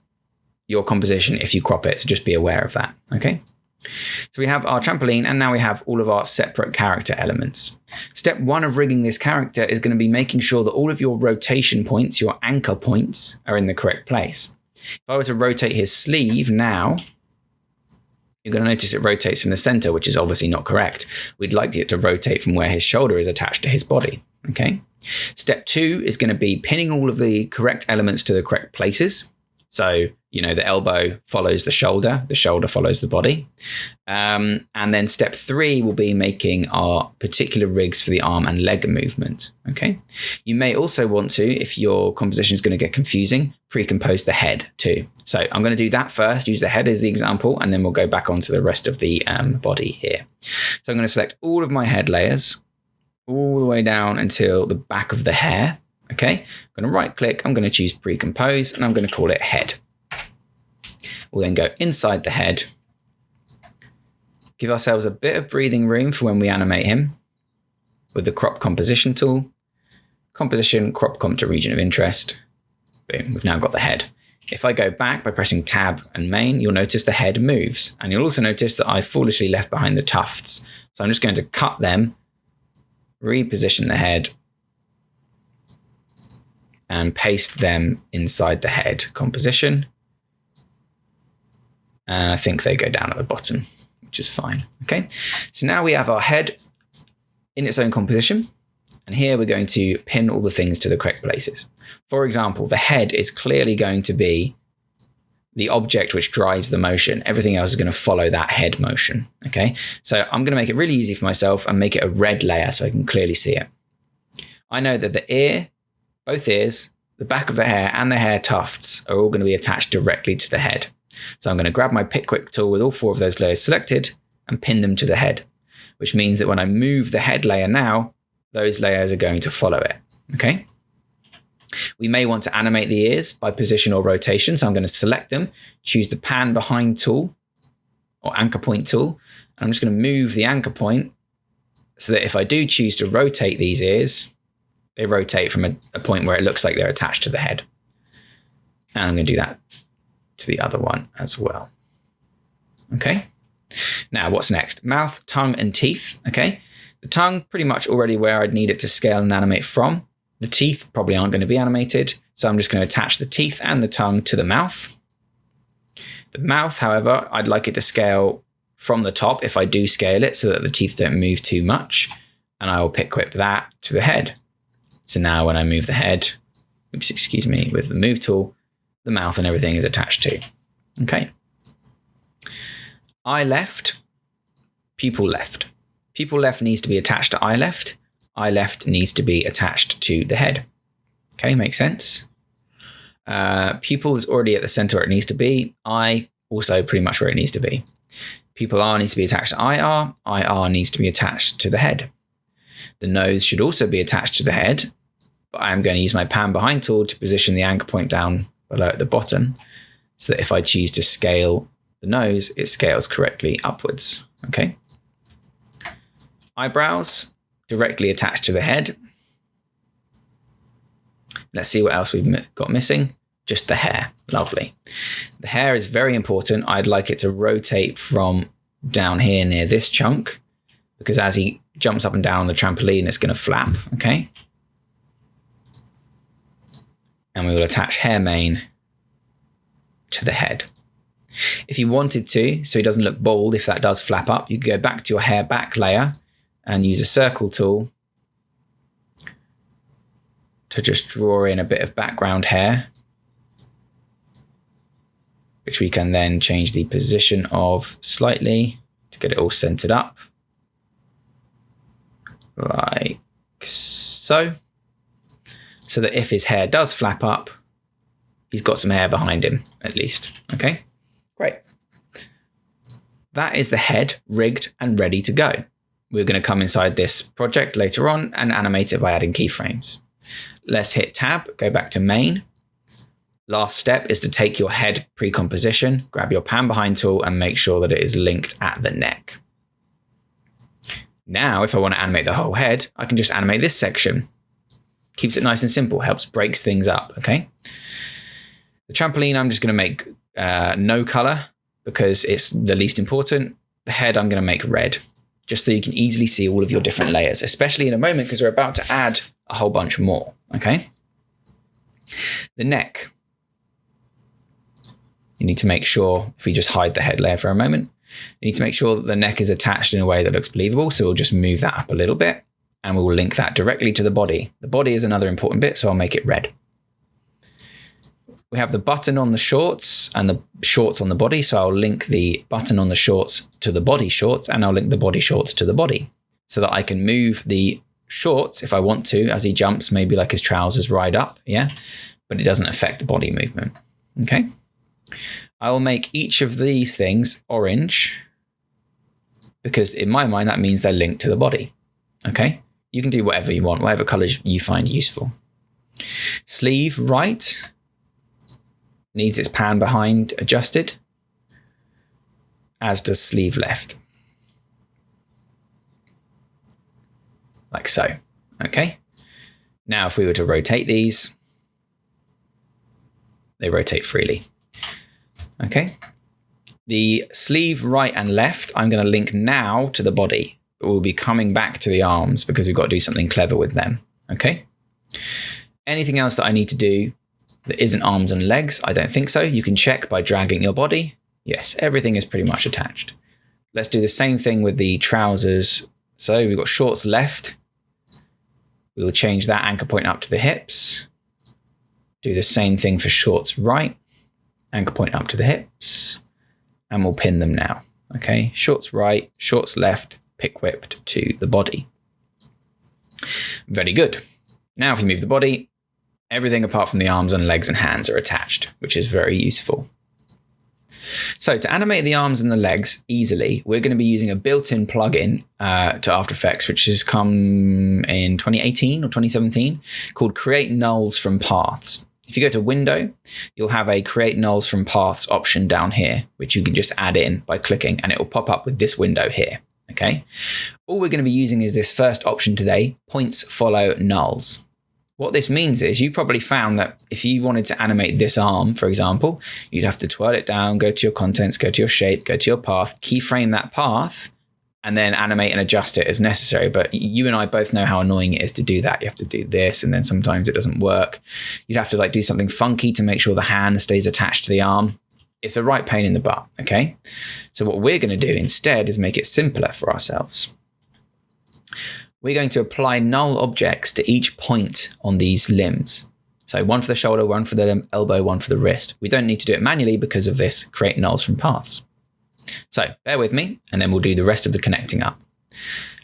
your composition if you crop it, so just be aware of that. Okay. So we have our trampoline, and now we have all of our separate character elements. Step 1 of rigging this character is going to be making sure that all of your rotation points, your anchor points, are in the correct place. If I were to rotate his sleeve now, you're going to notice it rotates from the center, which is obviously not correct. We'd like it to rotate from where his shoulder is attached to his body. Okay. Step 2 is going to be pinning all of the correct elements to the correct places. So, the elbow follows the shoulder follows the body. And then step 3 will be making our particular rigs for the arm and leg movement. Okay. You may also want to, if your composition is going to get confusing, pre-compose the head too. So I'm going to do that first, use the head as the example, and then we'll go back onto the rest of the body here. So I'm going to select all of my head layers. all the way down until the back of the hair. Okay, I'm going to right click, I'm going to choose pre-compose, and I'm going to call it head. We'll then go inside the head, give ourselves a bit of breathing room for when we animate him with the crop composition tool. Composition, crop comp to region of interest. Boom, we've now got the head. If I go back by pressing tab and main, you'll notice the head moves. And you'll also notice that I foolishly left behind the tufts. So I'm just going to cut them, reposition the head, and paste them inside the head composition. And I think they go down at the bottom, which is fine. Okay, so now we have our head in its own composition. And here we're going to pin all the things to the correct places. For example, the head is clearly going to be the object which drives the motion. Everything else is going to follow that head motion. Okay, so I'm going to make it really easy for myself and make it a red layer so I can clearly see it. I know that the ear, both ears, the back of the hair and the hair tufts are all going to be attached directly to the head. So I'm going to grab my pick quick tool with all 4 of those layers selected and pin them to the head, which means that when I move the head layer now, those layers are going to follow it. Okay. We may want to animate the ears by position or rotation. So I'm going to select them, choose the pan behind tool or anchor point tool. I'm just going to move the anchor point so that if I do choose to rotate these ears, they rotate from a point where it looks like they're attached to the head. And I'm going to do that to the other one as well. Okay. Now what's next? Mouth, tongue, and teeth. Okay. The tongue, pretty much already where I'd need it to scale and animate from. The teeth probably aren't going to be animated. So I'm just going to attach the teeth and the tongue to the mouth. The mouth, however, I'd like it to scale from the top if I do scale it so that the teeth don't move too much. And I will pick whip that to the head. So now when I move the head, with the move tool, the mouth and everything is attached to. Okay. Eye left, pupil left. Pupil left needs to be attached to eye left. Eye left needs to be attached to the head. Okay, makes sense. Pupil is already at the center where it needs to be. Eye also pretty much where it needs to be. Pupil R needs to be attached to IR. IR needs to be attached to the head. The nose should also be attached to the head, but I'm going to use my pan behind tool to position the anchor point down below at the bottom so that if I choose to scale the nose, it scales correctly upwards. Okay. Eyebrows directly attached to the head. Let's see what else we've got missing. Just the hair. Lovely. The hair is very important. I'd like it to rotate from down here near this chunk because as he jumps up and down on the trampoline, it's going to flap. Okay. And we will attach hair mane to the head. If you wanted to, so he doesn't look bald, if that does flap up, you go back to your hair back layer and use a circle tool to just draw in a bit of background hair, which we can then change the position of slightly to get it all centered up, like so. So that if his hair does flap up, he's got some hair behind him at least. Okay, great. That is the head rigged and ready to go. We're going to come inside this project later on and animate it by adding keyframes. Let's hit tab, go back to main. Last step is to take your head pre-composition, grab your pan behind tool and make sure that it is linked at the neck. Now, if I want to animate the whole head, I can just animate this section. Keeps it nice and simple, helps breaks things up, okay? The trampoline, I'm just going to make no color because it's the least important. The head, I'm going to make red, just so you can easily see all of your different layers, especially in a moment because we're about to add a whole bunch more, okay? The neck. You need to make sure, if we just hide the head layer for a moment, you need to make sure that the neck is attached in a way that looks believable. So we'll just move that up a little bit and we will link that directly to the body. The body is another important bit, so I'll make it red. We have the button on the shorts and the shorts on the body. So I'll link the button on the shorts to the body shorts and I'll link the body shorts to the body so that I can move the shorts if I want to as he jumps, maybe like his trousers ride up, yeah? But it doesn't affect the body movement, okay? I will make each of these things orange because in my mind that means they're linked to the body, okay? You can do whatever you want, whatever colors you find useful. Sleeve right needs its pan behind adjusted, as does sleeve left. Like so. Okay. Now, if we were to rotate these, they rotate freely. Okay. The sleeve right and left, I'm going to link now to the body, but we'll be coming back to the arms because we've got to do something clever with them. Okay. Anything else that I need to do that isn't arms and legs? I don't think so. You can check by dragging your body. Yes, everything is pretty much attached. Let's do the same thing with the trousers. So we've got shorts left. We will change that anchor point up to the hips. Do the same thing for shorts right. Anchor point up to the hips. And we'll pin them now. Okay, shorts right, shorts left, pick whipped to the body. Very good. Now if we move the body, everything apart from the arms and legs and hands are attached, which is very useful. So to animate the arms and the legs easily, we're going to be using a built-in plugin to After Effects, which has come in 2018 or 2017, called Create Nulls from Paths. If you go to Window, you'll have a Create Nulls from Paths option down here, which you can just add in by clicking, and it will pop up with this window here. Okay. All we're going to be using is this first option today, points follow nulls. What this means is you probably found that if you wanted to animate this arm, for example, you'd have to twirl it down, go to your contents, go to your shape, go to your path, keyframe that path, and then animate and adjust it as necessary. But you and I both know how annoying it is to do that. You have to do this, and then sometimes it doesn't work. You'd have to like do something funky to make sure the hand stays attached to the arm. It's a right pain in the butt, okay? So what we're going to do instead is make it simpler for ourselves. We're going to apply null objects to each point on these limbs. So one for the shoulder, one for the elbow, one for the wrist. We don't need to do it manually because of this create nulls from paths. So bear with me, and then we'll do the rest of the connecting up.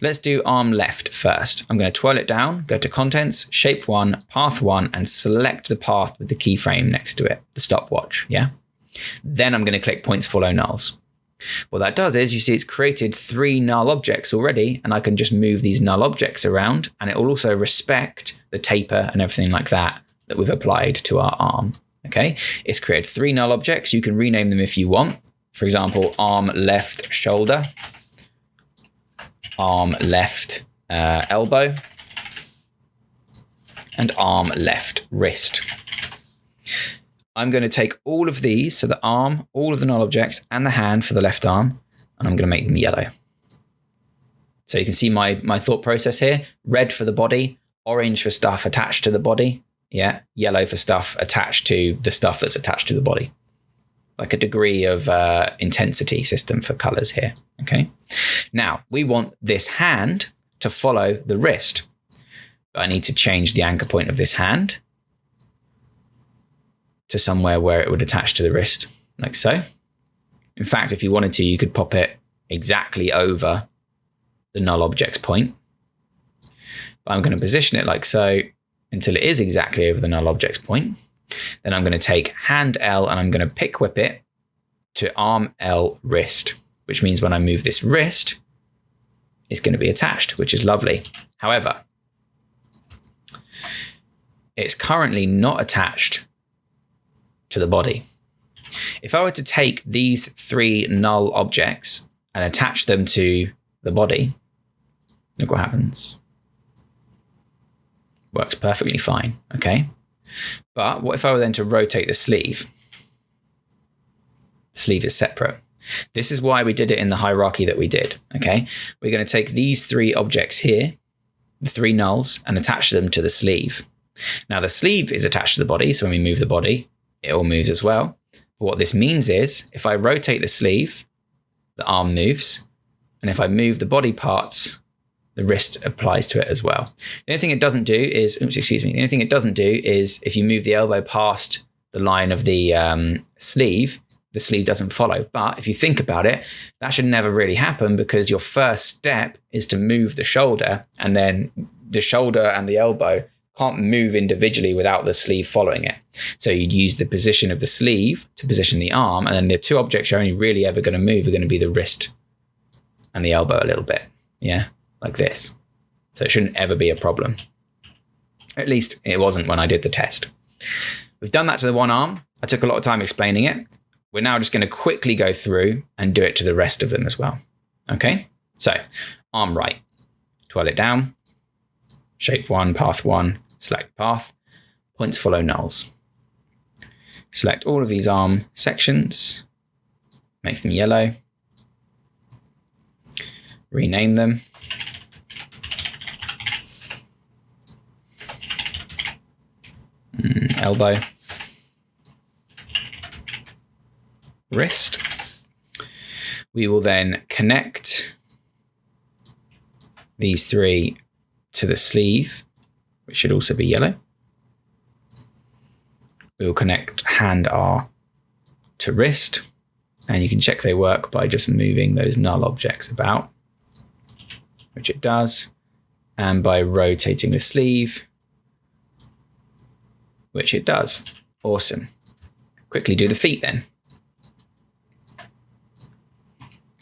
Let's do arm left first. I'm going to twirl it down, go to contents, shape 1, path 1, and select the path with the keyframe next to it, the stopwatch, yeah? Then I'm going to click points follow nulls. What that does is you see it's created 3 null objects already, and I can just move these null objects around, and it will also respect the taper and everything like that we've applied to our arm. Okay, it's created 3 null objects. You can rename them if you want. For example, arm left shoulder, arm left elbow, and arm left wrist. I'm going to take all of these, so the arm, all of the null objects, and the hand for the left arm, and I'm going to make them yellow. So you can see my thought process here. Red for the body, orange for stuff attached to the body, yeah, yellow for stuff attached to the stuff that's attached to the body. Like a degree of intensity system for colors here, okay? Now, we want this hand to follow the wrist. But I need to change the anchor point of this hand to somewhere where it would attach to the wrist, like so. In fact, if you wanted to, you could pop it exactly over the null objects point. But I'm going to position it like so until it is exactly over the null objects point. Then I'm going to take hand L and I'm going to pick whip it to arm L wrist, which means when I move this wrist, it's going to be attached, which is lovely. However, it's currently not attached to the body. If I were to take these 3 null objects and attach them to the body, look what happens. Works perfectly fine, okay? But what if I were then to rotate the sleeve? The sleeve is separate. This is why we did it in the hierarchy that we did, okay? We're going to take these 3 objects here, the 3 nulls, and attach them to the sleeve. Now the sleeve is attached to the body, so when we move the body, it all moves as well. But what this means is if I rotate the sleeve, the arm moves. And if I move the body parts, the wrist applies to it as well. The only thing it doesn't do is, the only thing it doesn't do is if you move the elbow past the line of the sleeve doesn't follow. But if you think about it, that should never really happen because your first step is to move the shoulder, and then the shoulder and the elbow can't move individually without the sleeve following it. So you'd use the position of the sleeve to position the arm, and then the 2 objects you're only really ever going to move are going to be the wrist and the elbow a little bit. Yeah, like this. So it shouldn't ever be a problem. At least it wasn't when I did the test. We've done that to the one arm. I took a lot of time explaining it. We're now just going to quickly go through and do it to the rest of them as well. Okay, so arm right, twirl it down, shape 1, path 1, select path, points follow nulls. Select all of these arm sections, make them yellow, rename them. Elbow, wrist. We will then connect these 3 to the sleeve, which should also be yellow. We will connect hand R to wrist, and you can check they work by just moving those null objects about, which it does, and by rotating the sleeve, which it does. Awesome. Quickly do the feet then.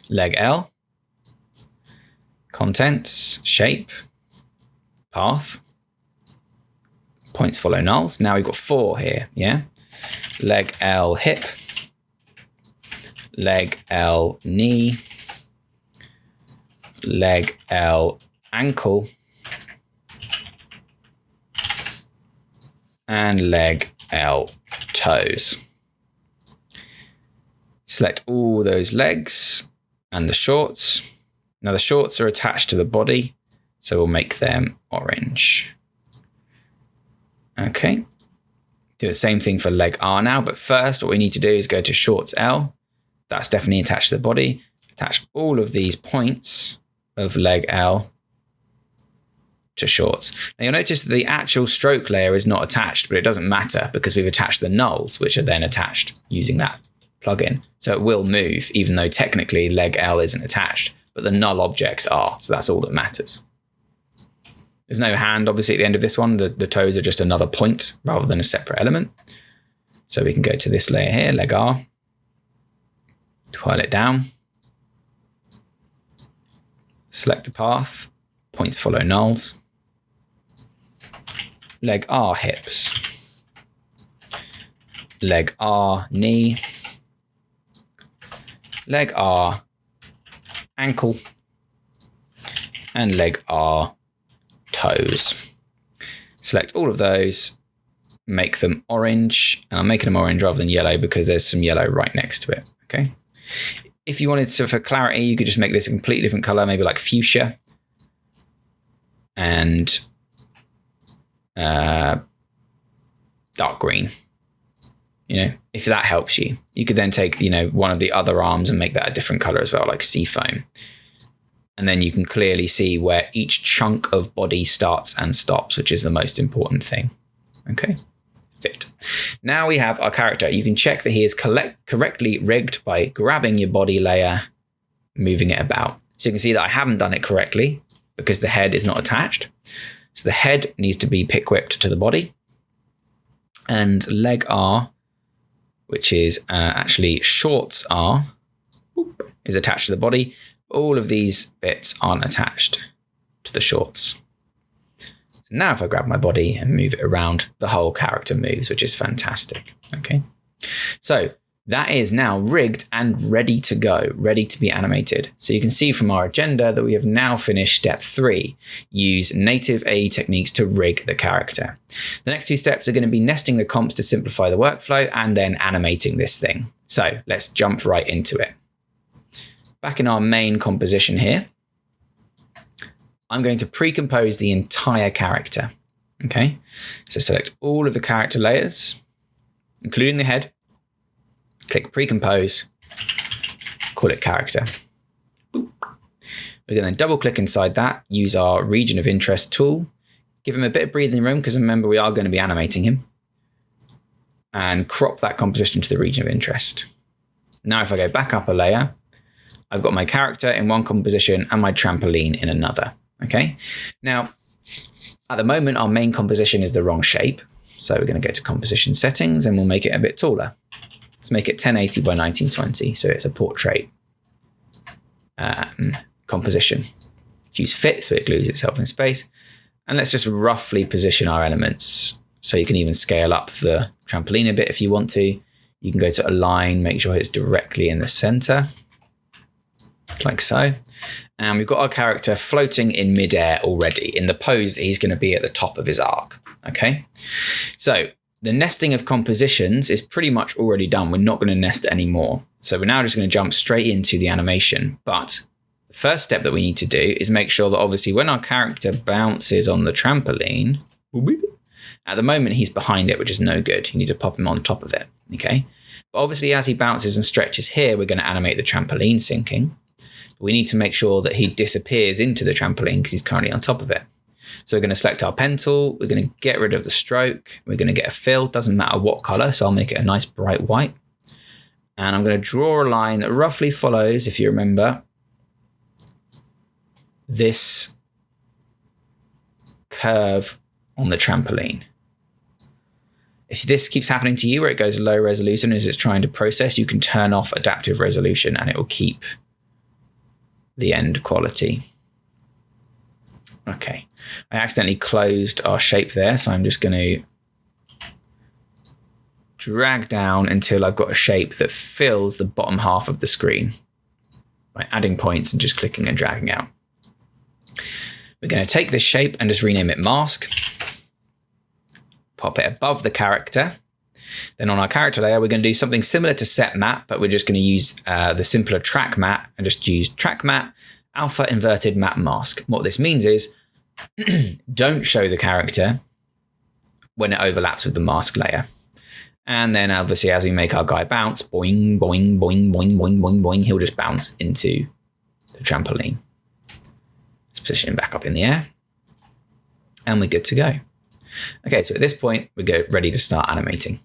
Leg L, contents, shape, path, points follow nulls. Now we've got 4 here, yeah? Leg L hip, leg L knee, leg L ankle, and leg L toes. Select all those legs and the shorts. Now the shorts are attached to the body, so we'll make them orange. Okay. Do the same thing for leg R now, but first what we need to do is go to shorts L. That's definitely attached to the body. Attach all of these points of leg L to shorts. Now you'll notice that the actual stroke layer is not attached, but it doesn't matter because we've attached the nulls, which are then attached using that plugin. So it will move, even though technically leg L isn't attached, but the null objects are. So that's all that matters. There's no hand, obviously, at the end of this one. The toes are just another point rather than a separate element. So we can go to this layer here, leg R, twirl it down, select the path, points follow nulls, leg R hips, leg R knee, leg R ankle, and leg R toes. Select all of those, make them orange, and I'm making them orange rather than yellow because there's some yellow right next to it. Okay. If you wanted to, for clarity, you could just make this a completely different color, maybe like fuchsia and dark green. You know, if that helps you, you could then take, you know, one of the other arms and make that a different color as well, like seafoam. And then you can clearly see where each chunk of body starts and stops, which is the most important thing. Okay, fit. Now we have our character. You can check that he is correctly rigged by grabbing your body layer, moving it about. So you can see that I haven't done it correctly because the head is not attached. So the head needs to be pick whipped to the body. And leg R, which is actually shorts R, is attached to the body. All of these bits aren't attached to the shorts. So now if I grab my body and move it around, the whole character moves, which is fantastic. Okay, so that is now rigged and ready to go, ready to be animated. So you can see from our agenda that we have now finished step 3, use native AE techniques to rig the character. The next 2 steps are going to be nesting the comps to simplify the workflow and then animating this thing. So let's jump right into it. Back in our main composition here, I'm going to pre-compose the entire character. Okay, so select all of the character layers, including the head, click pre-compose, call it character. Boop. We're going to then double click inside that, use our region of interest tool, give him a bit of breathing room because remember we are going to be animating him, and crop that composition to the region of interest. Now if I go back up a layer, I've got my character in one composition and my trampoline in another. Okay. Now, at the moment, our main composition is the wrong shape. So we're going to go to composition settings and we'll make it a bit taller. Let's make it 1080 by 1920. So it's a portrait composition. Choose fit so it glues itself in space. And let's just roughly position our elements. So you can even scale up the trampoline a bit if you want to. You can go to align, make sure it's directly in the center, like so. And we've got our character floating in midair already. In the pose, he's going to be at the top of his arc. Okay, so the nesting of compositions is pretty much already done. We're not going to nest it anymore. So we're now just going to jump straight into the animation. But the first step that we need to do is make sure that obviously when our character bounces on the trampoline, at the moment he's behind it, which is no good. You need to pop him on top of it. Okay, but obviously as he bounces and stretches here, we're going to animate the trampoline sinking. We need to make sure that he disappears into the trampoline because he's currently on top of it. So we're going to select our pen tool. We're going to get rid of the stroke. We're going to get a fill. Doesn't matter what color. So I'll make it a nice bright white. And I'm going to draw a line that roughly follows, if you remember, this curve on the trampoline. If this keeps happening to you where it goes low resolution as it's trying to process, you can turn off adaptive resolution and it will keep the end quality. Okay, I accidentally closed our shape there, so I'm just going to drag down until I've got a shape that fills the bottom half of the screen by adding points and just clicking and dragging out. We're going to take this shape and just rename it mask. Pop it above the character. Then on our character layer, we're going to do something similar to set map, but we're just going to use the simpler track matte and just use track matte alpha inverted map mask. What this means is don't show the character when it overlaps with the mask layer. And then obviously as we make our guy bounce, boing, boing, boing, boing, boing, boing, boing, he'll just bounce into the trampoline. Let's position him back up in the air. And we're good to go. Okay, so at this point, we're ready to start animating.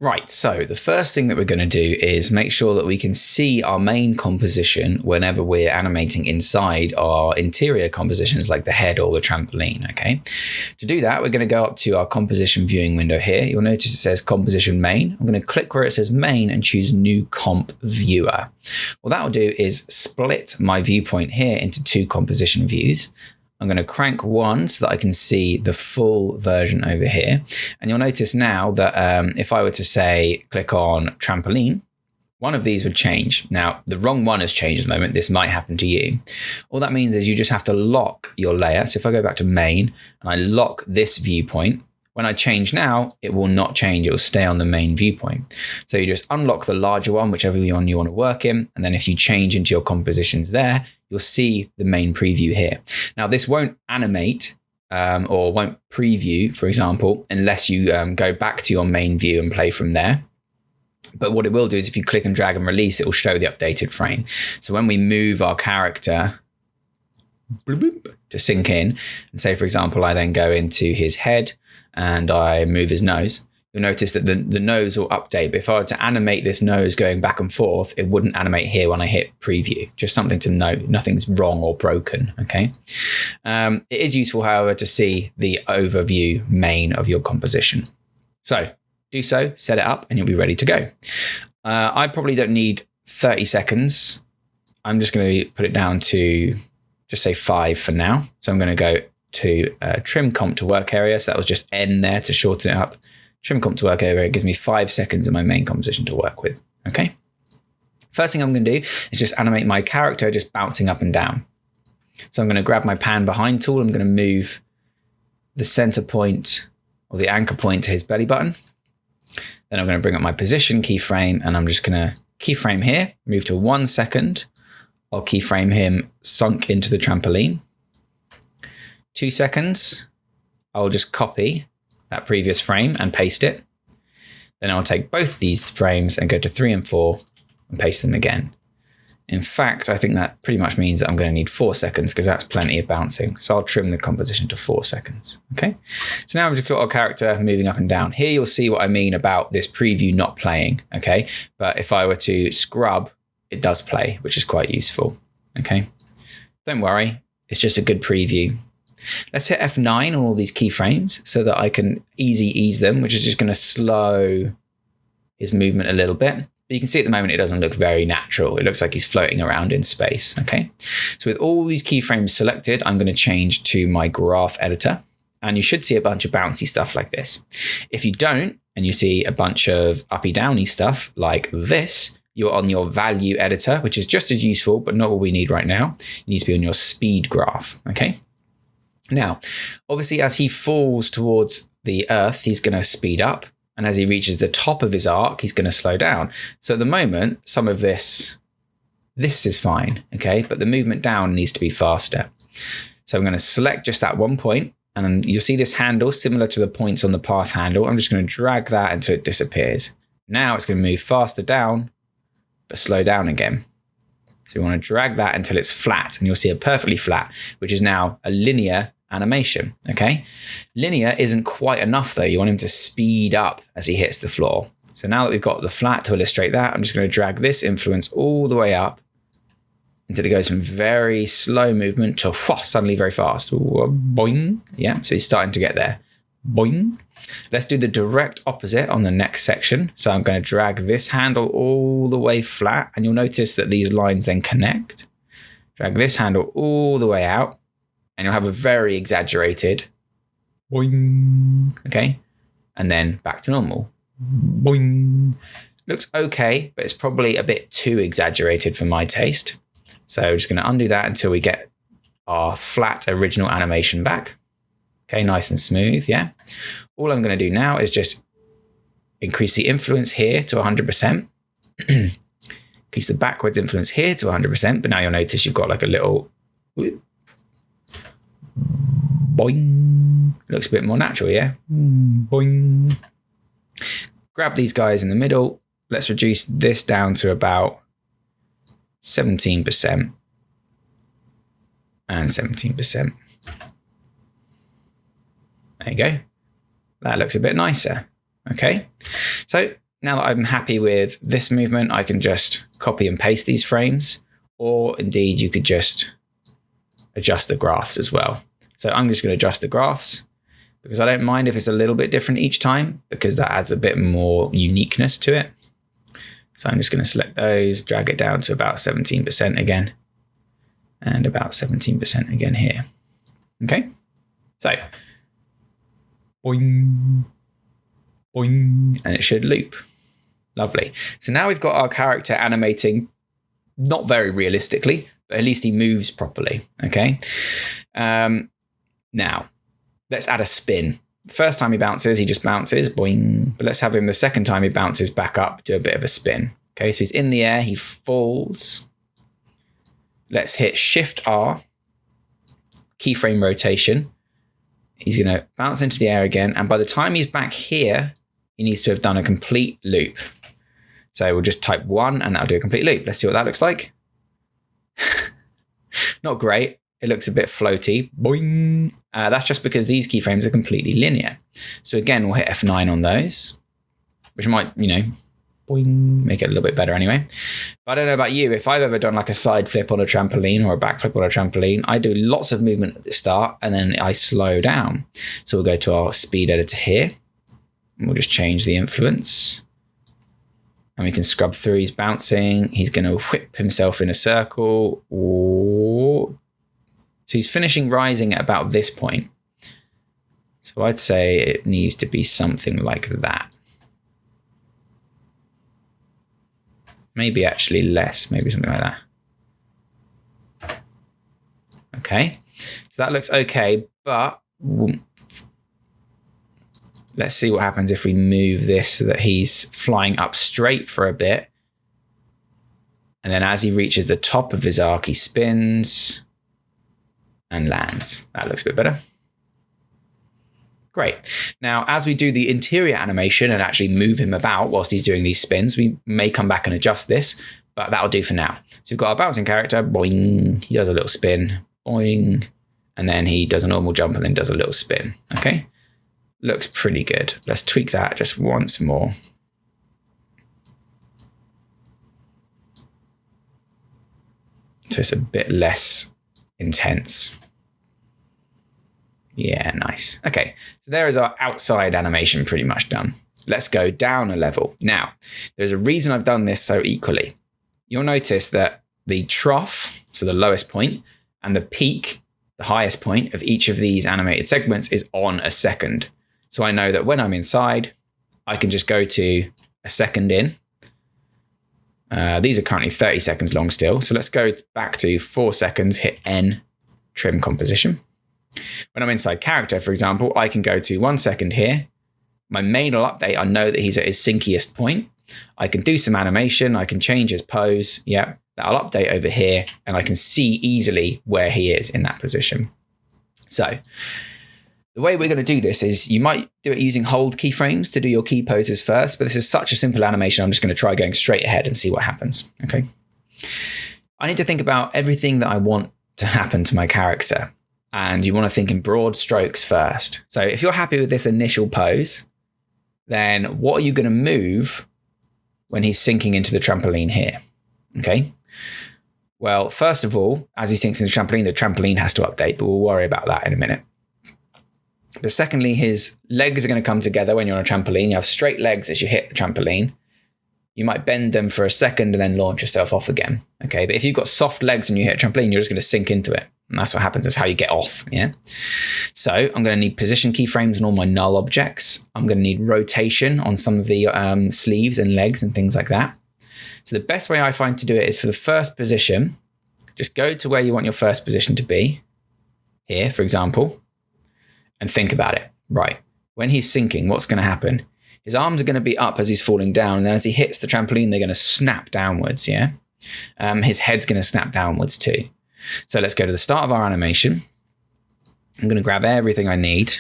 Right, so the first thing that we're going to do is make sure that we can see our main composition whenever we're animating inside our interior compositions like the head or the trampoline, okay? To do that, we're going to go up to our composition viewing window here. You'll notice it says composition main. I'm going to click where it says main and choose new comp viewer. What that will do is split my viewpoint here into two composition views. I'm going to crank one so that I can see the full version over here. And you'll notice now that if I were to say, click on trampoline, one of these would change. Now, the wrong one has changed at the moment. This might happen to you. All that means is you just have to lock your layer. So if I go back to main and I lock this viewpoint, when I change now, it will not change. It will stay on the main viewpoint. So you just unlock the larger one, whichever one you want to work in. And then if you change into your compositions there, you'll see the main preview here. Now, this won't animate or won't preview, for example, unless you go back to your main view and play from there. But what it will do is if you click and drag and release, it will show the updated frame. So when we move our character to sync in, and say, for example, I then go into his head and I move his nose, you'll notice that the nose will update. But if I were to animate this nose going back and forth, it wouldn't animate here when I hit preview. Just something to note, nothing's wrong or broken, okay? It is useful, however, to see the overview main of your composition. So do so, set it up, and you'll be ready to go. I probably don't need 30 seconds. I'm just going to put it down to just say 5 for now. So I'm going to go to trim comp to work area. So that was just N there to shorten it up. Trim comp to work area gives me 5 seconds of my main composition to work with. Okay. First thing I'm going to do is just animate my character just bouncing up and down. So I'm going to grab my pan behind tool. I'm going to move the center point or the anchor point to his belly button. Then I'm going to bring up my position keyframe and I'm just going to keyframe here, move to 1 second. I'll keyframe him sunk into the trampoline. 2 seconds. I'll just copy that previous frame and paste it. Then I'll take both these frames and go to 3 and 4 and paste them again. In fact, I think that pretty much means that I'm going to need 4 seconds because that's plenty of bouncing. So I'll trim the composition to 4 seconds. Okay. So now I've just got our character moving up and down. Here you'll see what I mean about this preview not playing. Okay. But if I were to scrub, it does play, which is quite useful. Okay. Don't worry. It's just a good preview. Let's hit F9 on all these keyframes so that I can ease them, which is just going to slow his movement a little bit. But you can see at the moment it doesn't look very natural. It looks like he's floating around in space, okay? So with all these keyframes selected, I'm going to change to my graph editor, and you should see a bunch of bouncy stuff like this. If you don't, and you see a bunch of uppy-downy stuff like this, you're on your value editor, which is just as useful, but not what we need right now. You need to be on your speed graph, okay? Now, obviously, as he falls towards the Earth, he's going to speed up. And as he reaches the top of his arc, he's going to slow down. So at the moment, some of this is fine, okay? But the movement down needs to be faster. So I'm going to select just that one point, and then you'll see this handle similar to the points on the path handle. I'm just going to drag that until it disappears. Now it's going to move faster down, but slow down again. So you want to drag that until it's flat, and you'll see a perfectly flat, which is now a linear animation, okay? Linear isn't quite enough though. You want him to speed up as he hits the floor. So now that we've got the flat to illustrate that, I'm just going to drag this influence all the way up until it goes from very slow movement to suddenly very fast. Boing. Yeah, so he's starting to get there. Boing. Let's do the direct opposite on the next section. So I'm going to drag this handle all the way flat, and you'll notice that these lines then connect. Drag this handle all the way out, and you'll have a very exaggerated boing, okay? And then back to normal. Boing. Looks okay, but it's probably a bit too exaggerated for my taste. So we're just going to undo that until we get our flat original animation back. Okay, nice and smooth, yeah? All I'm going to do now is just increase the influence here to 100%. Increase the backwards influence here to 100%, but now you'll notice you've got like a little boing. Looks a bit more natural, yeah? Boing. Grab these guys in the middle. Let's reduce this down to about 17% and 17%. There you go. That looks a bit nicer. Okay. So now that I'm happy with this movement, I can just copy and paste these frames, or indeed you could just adjust the graphs as well. So I'm just going to adjust the graphs because I don't mind if it's a little bit different each time, because that adds a bit more uniqueness to it. So I'm just going to select those, drag it down to about 17% again, and about 17% again here. Okay. So boing, boing, and it should loop. Lovely. So now we've got our character animating, not very realistically, but at least he moves properly. Okay. Now let's add a spin. The first time he bounces, he just bounces, boing. But let's have him the second time he bounces back up, do a bit of a spin. Okay, so he's in the air, he falls. Let's hit Shift R, keyframe rotation. He's going to bounce into the air again. And by the time he's back here, he needs to have done a complete loop. So we'll just type 1 and that'll do a complete loop. Let's see what that looks like. Not great. It looks a bit floaty. Boing. That's just because these keyframes are completely linear. So again, we'll hit F9 on those, which might, boing, make it a little bit better anyway. But I don't know about you. If I've ever done like a side flip on a trampoline or a back flip on a trampoline, I do lots of movement at the start and then I slow down. So we'll go to our speed editor here and we'll just change the influence. And we can scrub through. He's bouncing. He's going to whip himself in a circle. Ooh. So he's finishing rising at about this point. So I'd say it needs to be something like that. Maybe actually less, maybe something like that. Okay, so that looks okay, but let's see what happens if we move this so that he's flying up straight for a bit. And then as he reaches the top of his arc, he spins and lands. That looks a bit better. Great. Now, as we do the interior animation and actually move him about whilst he's doing these spins, we may come back and adjust this, but that'll do for now. So we've got our bouncing character, boing, he does a little spin, boing, and then he does a normal jump and then does a little spin, okay? Looks pretty good. Let's tweak that just once more. So it's a bit less intense. Yeah, nice. Okay, so there is our outside animation pretty much done. Let's go down a level. Now, there's a reason I've done this so equally. You'll notice that the trough, so the lowest point, and the peak, the highest point of each of these animated segments is on a second. So I know that when I'm inside, I can just go to a second in. These are currently 30 seconds long still. So let's go back to 4 seconds, hit N, trim composition. When I'm inside character, for example, I can go to 1 second here. My main will update, I know that he's at his synkiest point. I can do some animation, I can change his pose. Yeah, that'll update over here, and I can see easily where he is in that position. So the way we're going to do this is you might do it using hold keyframes to do your key poses first, but this is such a simple animation, I'm just going to try going straight ahead and see what happens. Okay. I need to think about everything that I want to happen to my character, and you want to think in broad strokes first. So if you're happy with this initial pose, then what are you going to move when he's sinking into the trampoline here? Okay. Well, first of all, as he sinks into the trampoline has to update, but we'll worry about that in a minute. But secondly, his legs are going to come together when you're on a trampoline. You have straight legs as you hit the trampoline. You might bend them for a second and then launch yourself off again. Okay. But if you've got soft legs and you hit a trampoline, you're just going to sink into it. And that's what happens. That's how you get off. Yeah. So I'm going to need position keyframes on all my null objects. I'm going to need rotation on some of the sleeves and legs and things like that. So the best way I find to do it is for the first position, just go to where you want your first position to be. Here, for example, and think about it. Right. When he's sinking, what's going to happen? His arms are going to be up as he's falling down. And then as he hits the trampoline, they're going to snap downwards. Yeah. His head's going to snap downwards too. So let's go to the start of our animation. I'm going to grab everything I need.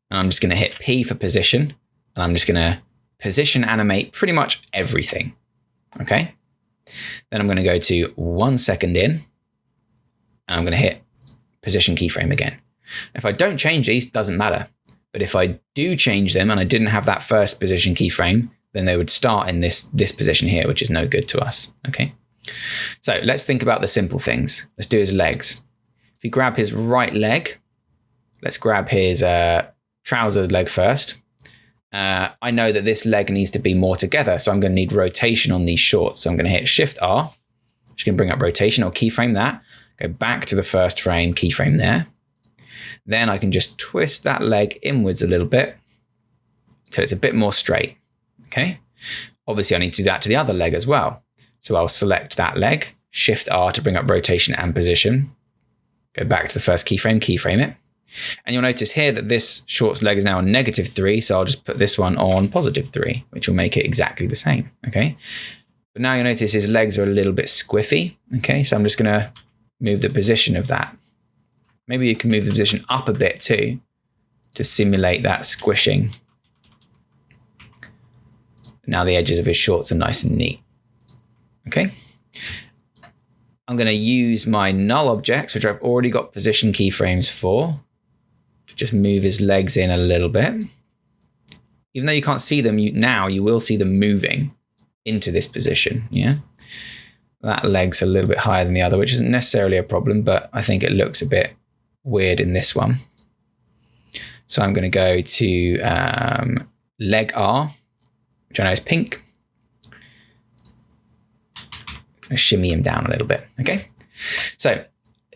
And I'm just going to hit P for position. And I'm just going to position animate pretty much everything. Okay. Then I'm going to go to 1 second in. And I'm going to hit position keyframe again. If I don't change these, doesn't matter. But if I do change them and I didn't have that first position keyframe, then they would start in this position here, which is no good to us. Okay. So let's think about the simple things. Let's do his legs. If you grab his right leg, let's grab his trouser leg first. I know that this leg needs to be more together, so I'm going to need rotation on these shorts. So I'm going to hit Shift R, which is going to bring up rotation. I'll keyframe that. Go back to the first frame, keyframe there. Then I can just twist that leg inwards a little bit until it's a bit more straight. Okay. Obviously, I need to do that to the other leg as well. So I'll select that leg, Shift R to bring up rotation and position. Go back to the first keyframe, keyframe it. And you'll notice here that this short's leg is now on -3. So I'll just put this one on +3, which will make it exactly the same. Okay. But now you'll notice his legs are a little bit squiffy. Okay. So I'm just going to move the position of that. Maybe you can move the position up a bit too to simulate that squishing. Now the edges of his shorts are nice and neat. Okay. I'm going to use my null objects, which I've already got position keyframes for, to just move his legs in a little bit. Even though you can't see them now, you will see them moving into this position. Yeah. That leg's a little bit higher than the other, which isn't necessarily a problem, but I think it looks a bit weird in this one. So I'm going to go to leg R, which I know is pink. Shimmy him down a little bit. Okay. So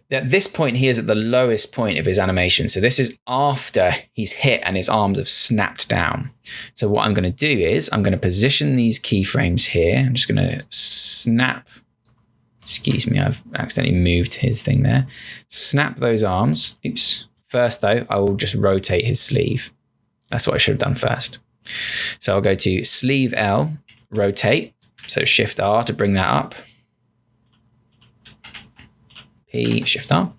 at this point, he is at the lowest point of his animation. So this is after he's hit and his arms have snapped down. So what I'm going to do is I'm going to position these keyframes here. I'm just going to snap. Excuse me, I've accidentally moved his thing there. Snap those arms. Oops. First though, I will just rotate his sleeve. That's what I should have done first. So I'll go to sleeve L, rotate. So Shift R to bring that up. P, Shift R.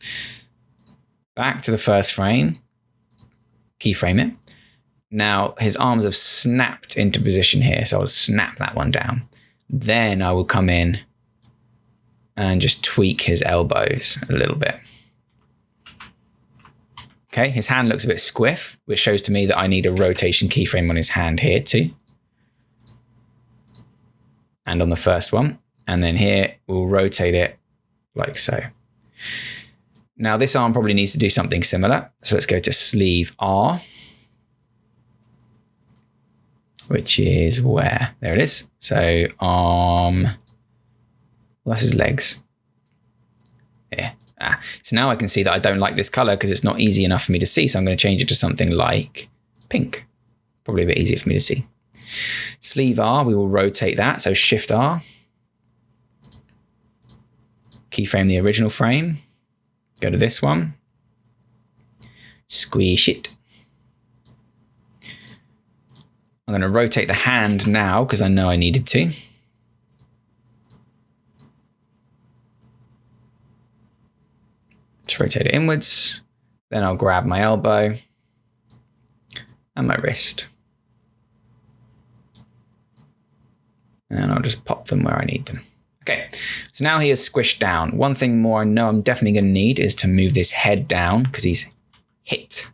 Back to the first frame. Keyframe it. Now his arms have snapped into position here. So I'll snap that one down. Then I will come in and just tweak his elbows a little bit. Okay, his hand looks a bit squiff, which shows to me that I need a rotation keyframe on his hand here too. And on the first one. And then here we'll rotate it like so. Now this arm probably needs to do something similar. So let's go to sleeve R. which is where? There it is. So arm, well, that's his legs. Here. So now I can see that I don't like this color because it's not easy enough for me to see. So I'm going to change it to something like pink. Probably a bit easier for me to see. Sleeve R, we will rotate that. So Shift R. Keyframe the original frame. Go to this one. Squish it. I'm going to rotate the hand now because I know I needed to. Let's rotate it inwards. Then I'll grab my elbow and my wrist. And I'll just pop them where I need them. Okay, so now he is squished down. One thing more I know I'm definitely going to need is to move this head down because he's hit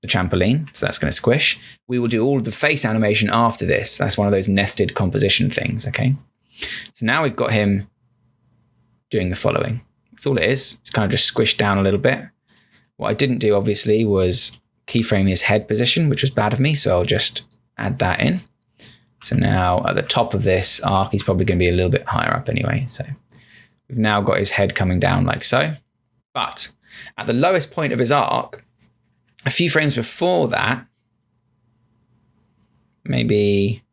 the trampoline. So that's going to squish. We will do all of the face animation after this. That's one of those nested composition things, okay? So now we've got him doing the following. That's all it is. It's kind of just squished down a little bit. What I didn't do, obviously, was keyframe his head position, which was bad of me. So I'll just add that in. So now at the top of this arc, he's probably going to be a little bit higher up anyway. So we've now got his head coming down like so. But at the lowest point of his arc, a few frames before that, maybe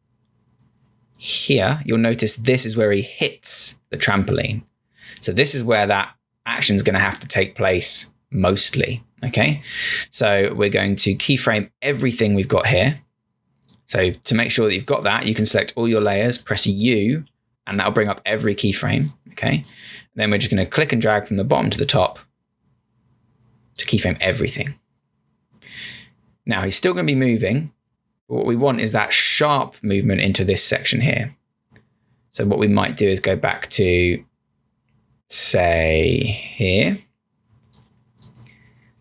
here, you'll notice this is where he hits the trampoline. So this is where that action is going to have to take place mostly. Okay, so we're going to keyframe everything we've got here. So to make sure that you've got that, you can select all your layers, press U, and that'll bring up every keyframe. Okay, and then we're just going to click and drag from the bottom to the top to keyframe everything. Now he's still going to be moving. But what we want is that sharp movement into this section here. So what we might do is go back to, say, here.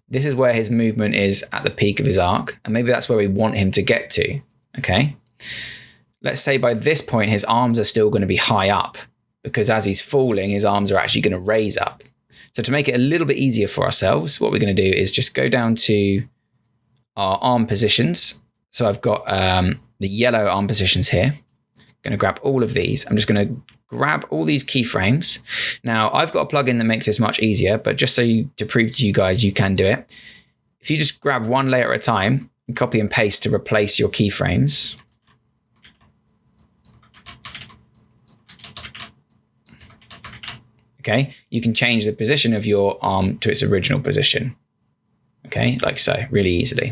This is where his movement is at the peak of his arc, and maybe that's where we want him to get to. Okay, let's say by this point his arms are still going to be high up because as he's falling, his arms are actually going to raise up. So to make it a little bit easier for ourselves, what we're going to do is just go down to our arm positions. So I've got the yellow arm positions here. I'm going to grab all of these. I'm just going to grab all these keyframes. Now I've got a plugin that makes this much easier, but just to prove to you guys, you can do it. If you just grab one layer at a time, and copy and paste to replace your keyframes. Okay, you can change the position of your arm to its original position. Okay, like so, really easily.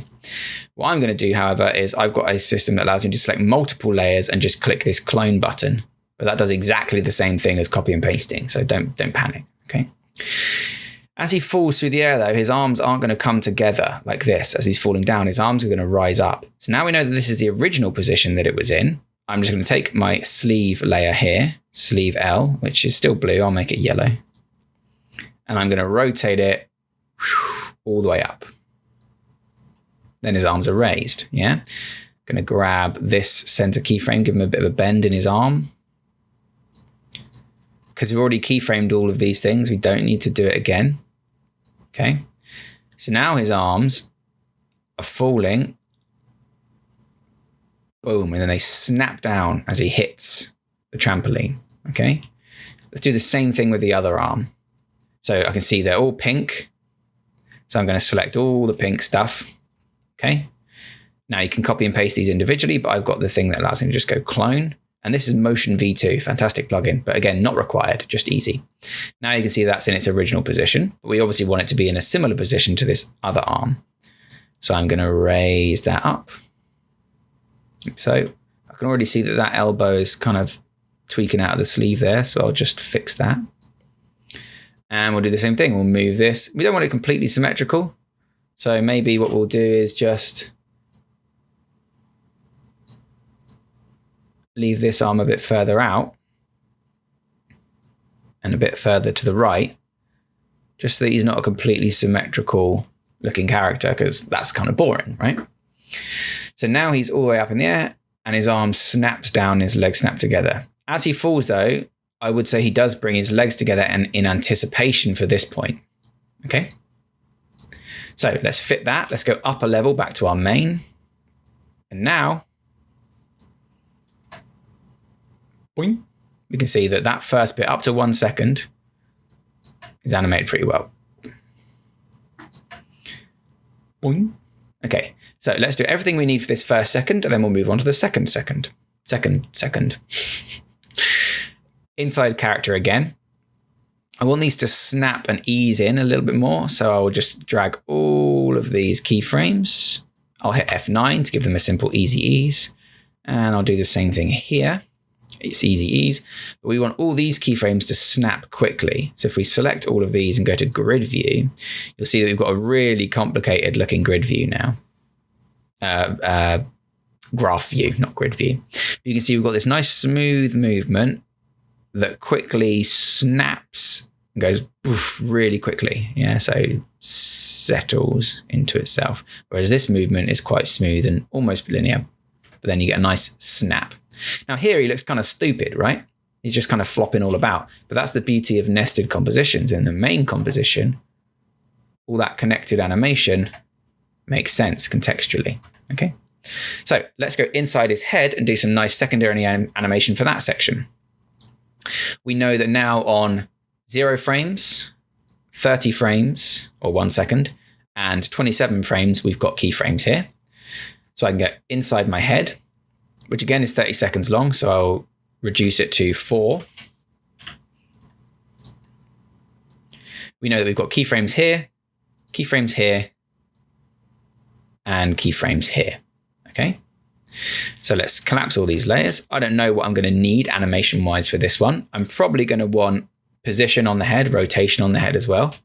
What I'm going to do, however, is I've got a system that allows me to select multiple layers and just click this clone button. But that does exactly the same thing as copy and pasting, so don't panic, okay? As he falls through the air, though, his arms aren't going to come together like this. As he's falling down, his arms are going to rise up. So now we know that this is the original position that it was in. I'm just going to take my sleeve layer here, sleeve L, which is still blue. I'll make it yellow. And I'm going to rotate it all the way up. Then his arms are raised, yeah? Going to grab this center keyframe, give him a bit of a bend in his arm. Because we've already keyframed all of these things, we don't need to do it again. Okay, so now his arms are falling. Boom, and then they snap down as he hits the trampoline. Okay, let's do the same thing with the other arm. So I can see they're all pink. So I'm going to select all the pink stuff. Okay, now you can copy and paste these individually, but I've got the thing that allows me to just go clone. And this is Motion V2, fantastic plugin, but again, not required, just easy. Now you can see that's in its original position, but we obviously want it to be in a similar position to this other arm. So I'm going to raise that up. So I can already see that that elbow is kind of tweaking out of the sleeve there, so I'll just fix that. And we'll do the same thing, we'll move this. We don't want it completely symmetrical, so maybe what we'll do is just leave this arm a bit further out and a bit further to the right, just so that he's not a completely symmetrical looking character, because that's kind of boring, right? So now he's all the way up in the air and his arm snaps down, his legs snap together. As he falls though, I would say he does bring his legs together and in anticipation for this point, okay? So let's fit that. Let's go up a level back to our main. And now boing, we can see that that first bit up to 1 second is animated pretty well. Boing. Okay, so let's do everything we need for this first second, and then we'll move on to the second. Inside character again. I want these to snap and ease in a little bit more, so I will just drag all of these keyframes. I'll hit F9 to give them a simple easy ease, and I'll do the same thing here. It's easy ease, but we want all these keyframes to snap quickly. So if we select all of these and go to grid view, you'll see that we've got a really complicated looking grid view now. Graph view, not grid view. You can see we've got this nice smooth movement that quickly snaps and goes poof, really quickly. Yeah, so settles into itself. Whereas this movement is quite smooth and almost linear, but then you get a nice snap. Now here he looks kind of stupid, right? He's just kind of flopping all about. But that's the beauty of nested compositions. In the main composition, all that connected animation makes sense contextually, okay? So let's go inside his head and do some nice secondary animation for that section. We know that now on 0 frames, 30 frames, or 1 second, and 27 frames, we've got keyframes here. So I can get inside my head, which again is 30 seconds long, so I'll reduce it to 4. We know that we've got keyframes here, and keyframes here, okay? So let's collapse all these layers. I don't know what I'm going to need animation-wise for this one. I'm probably going to want position on the head, rotation on the head as well.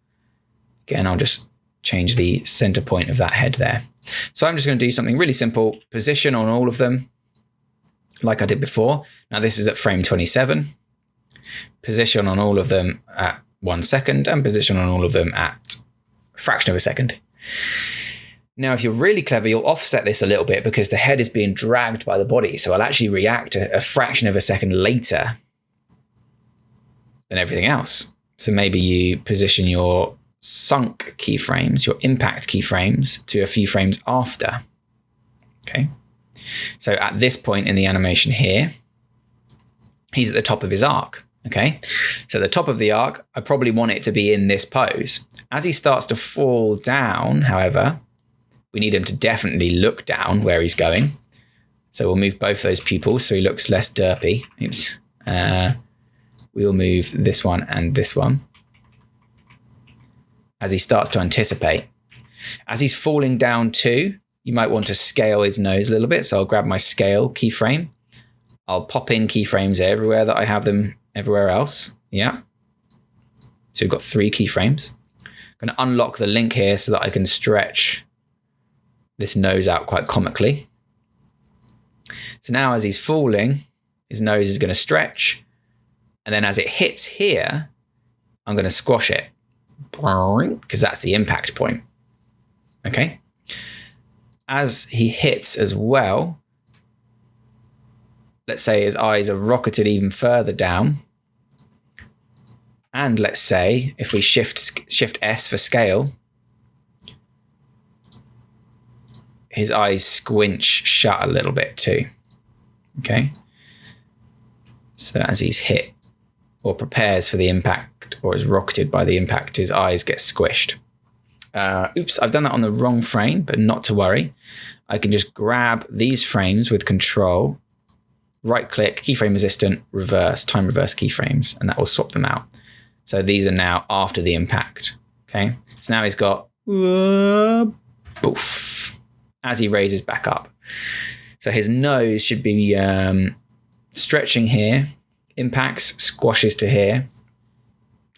Again, I'll just change the center point of that head there. So I'm just going to do something really simple, position on all of them, like I did before. Now this is at frame 27. Position on all of them at 1 second and position on all of them at a fraction of a second. Now, if you're really clever, you'll offset this a little bit because the head is being dragged by the body. So I'll actually react a fraction of a second later than everything else. So maybe you position your sunk keyframes, your impact keyframes to a few frames after. Okay. So at this point in the animation here, he's at the top of his arc. Okay. So the top of the arc, I probably want it to be in this pose. As he starts to fall down, however, we need him to definitely look down where he's going. So we'll move both those pupils so he looks less derpy. Oops. We'll move this one and this one as he starts to anticipate. As he's falling down too, you might want to scale his nose a little bit. So I'll grab my scale keyframe. I'll pop in keyframes everywhere that I have them everywhere else. Yeah. So we've got 3 keyframes. I'm going to unlock the link here so that I can stretch this nose out quite comically. So now as he's falling, his nose is going to stretch. And then as it hits here, I'm going to squash it because that's the impact point. Okay. As he hits as well, let's say his eyes are rocketed even further down. And let's say if we shift S for scale, his eyes squinch shut a little bit too. Okay. So as he's hit or prepares for the impact or is rocketed by the impact, his eyes get squished. Oops, I've done that on the wrong frame, but not to worry. I can just grab these frames with control, right click, keyframe resistant, reverse, time reverse keyframes, and that will swap them out. So these are now after the impact. Okay. So now he's got boof as he raises back up. So his nose should be stretching here, impacts, squashes to here.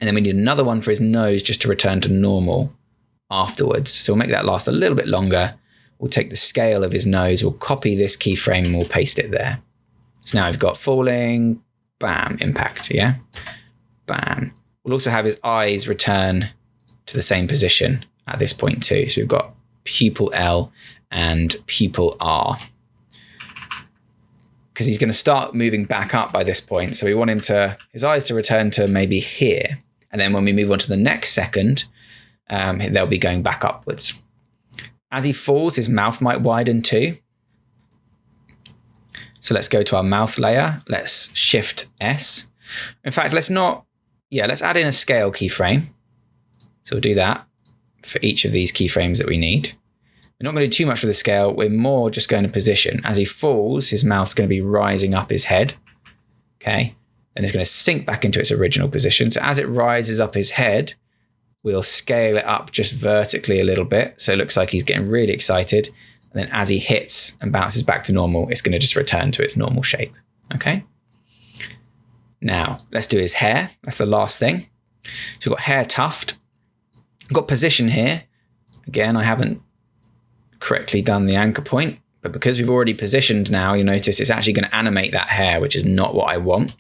And then we need another one for his nose just to return to normal afterwards. So we'll make that last a little bit longer. We'll take the scale of his nose, we'll copy this keyframe and we'll paste it there. So now I've got falling, bam, impact, yeah? Bam. We'll also have his eyes return to the same position at this point too. So we've got pupil L and pupil R. Because he's going to start moving back up by this point. So we want his eyes to return to maybe here. And then when we move on to the next second, they'll be going back upwards. As he falls, his mouth might widen too. So let's go to our mouth layer. Let's Shift S. In fact, let's add in a scale keyframe. So we'll do that for each of these keyframes that we need. We're not going to do too much with the scale. We're more just going to position. As he falls, his mouth's going to be rising up his head. Okay. Then it's going to sink back into its original position. So as it rises up his head, we'll scale it up just vertically a little bit. So it looks like he's getting really excited. And then as he hits and bounces back to normal, it's going to just return to its normal shape. Okay. Now let's do his hair. That's the last thing. So we've got hair tuft. I've got position here. Again, I haven't correctly done the anchor point, but because we've already positioned now, you notice it's actually going to animate that hair, which is not what I want.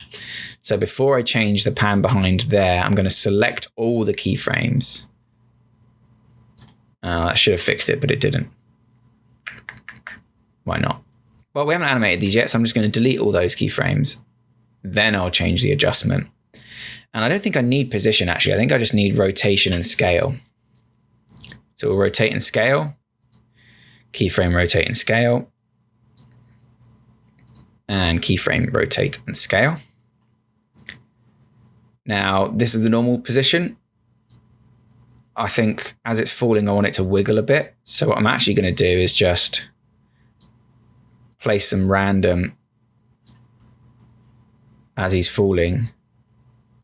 So before I change the pan behind there, I'm going to select all the keyframes. That should have fixed it, but it didn't. Why not? Well, we haven't animated these yet, so I'm just going to delete all those keyframes. Then I'll change the adjustment. And I don't think I need position, actually. I think I just need rotation and scale. So we'll rotate and scale. Keyframe, rotate and scale. And keyframe, rotate and scale. Now, this is the normal position. I think as it's falling, I want it to wiggle a bit. So what I'm actually going to do is just place some random, as he's falling,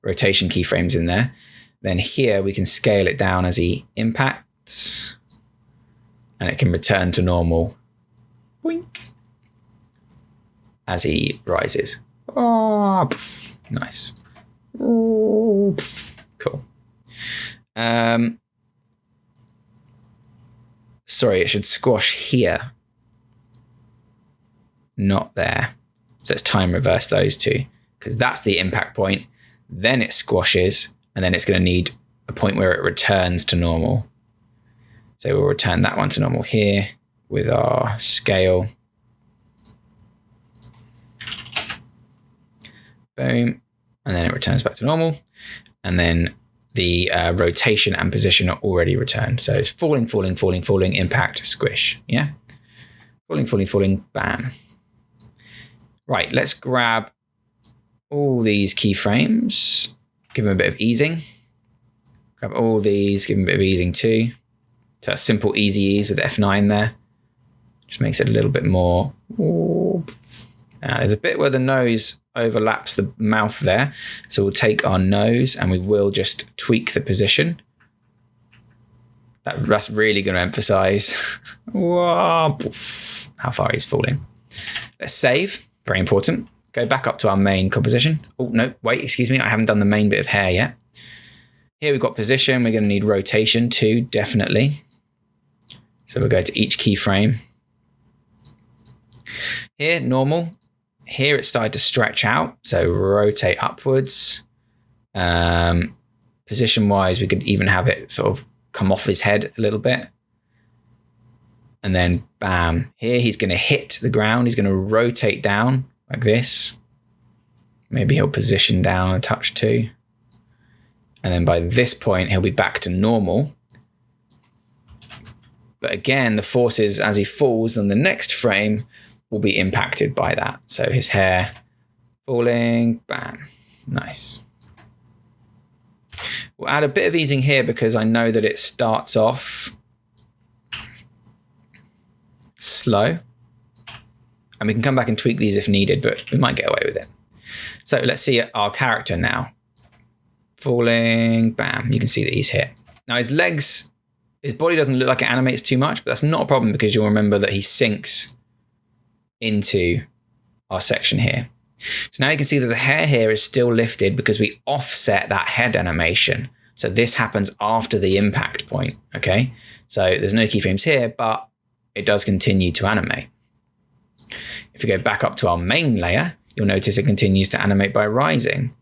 rotation keyframes in there. Then here we can scale it down as he impacts, and it can return to normal. Boink. As he rises. Oh, pff, nice. Oh, pff, cool. Sorry, it should squash here, not there. So let's time reverse those two, because that's the impact point. Then it squashes, and then it's going to need a point where it returns to normal. So we'll return that one to normal here with our scale. Boom. And then it returns back to normal. And then the rotation and position are already returned. So it's falling, falling, falling, falling, impact, squish. Yeah. Falling, falling, falling, bam. Right, let's grab all these keyframes, give them a bit of easing. Grab all these, give them a bit of easing too. So that's simple, easy ease with F9 there. Just makes it a little bit more. There's a bit where the nose overlaps the mouth there. So we'll take our nose and we will just tweak the position. That's really going to emphasize how far he's falling. Let's save. Very important. Go back up to our main composition. Oh, no, wait, excuse me. I haven't done the main bit of hair yet. Here we've got position. We're going to need rotation too, definitely. So we'll go to each keyframe. Here, normal. Here it started to stretch out. So rotate upwards. Position-wise, we could even have it sort of come off his head a little bit. And then bam, here he's going to hit the ground. He's going to rotate down like this. Maybe he'll position down a touch too. And then by this point, he'll be back to normal. But again, the forces as he falls on the next frame will be impacted by that. So his hair falling, bam, nice. We'll add a bit of easing here because I know that it starts off slow. And we can come back and tweak these if needed, but we might get away with it. So let's see our character now. Falling, bam, you can see that he's hit. Now his legs, his body doesn't look like it animates too much, but that's not a problem because you'll remember that he sinks into our section here. So now you can see that the hair here is still lifted because we offset that head animation. So this happens after the impact point, okay? So there's no keyframes here, but it does continue to animate. If we go back up to our main layer, you'll notice it continues to animate by rising.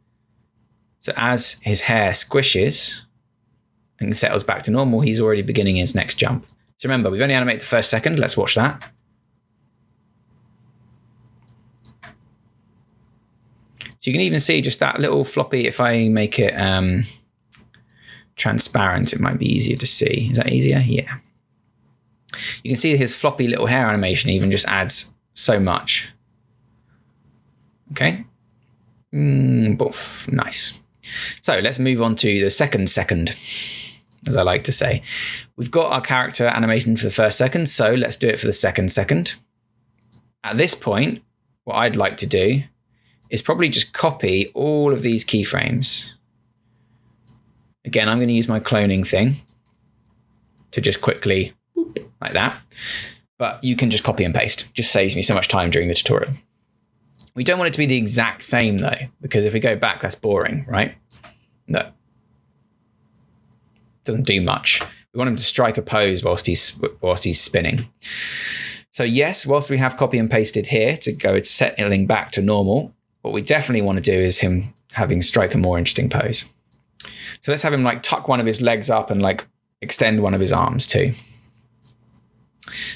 So as his hair squishes and settles back to normal, he's already beginning his next jump. So remember, we've only animated the first second. Let's watch that. So you can even see just that little floppy. If I make it transparent, it might be easier to see. Is that easier? Yeah. You can see his floppy little hair animation even just adds so much. Okay. Boof. Nice. So let's move on to the second, as I like to say. We've got our character animation for the first second, so let's do it for the second. At this point, what I'd like to do is probably just copy all of these keyframes. Again, I'm going to use my cloning thing to just quickly, like that. But you can just copy and paste. Just saves me so much time during the tutorial. We don't want it to be the exact same though, because if we go back, that's boring, right? No. Doesn't do much. We want him to strike a pose whilst he's spinning. So yes, whilst we have copy and pasted here to go settling back to normal, what we definitely want to do is him having strike a more interesting pose. So let's have him like tuck one of his legs up and like extend one of his arms too.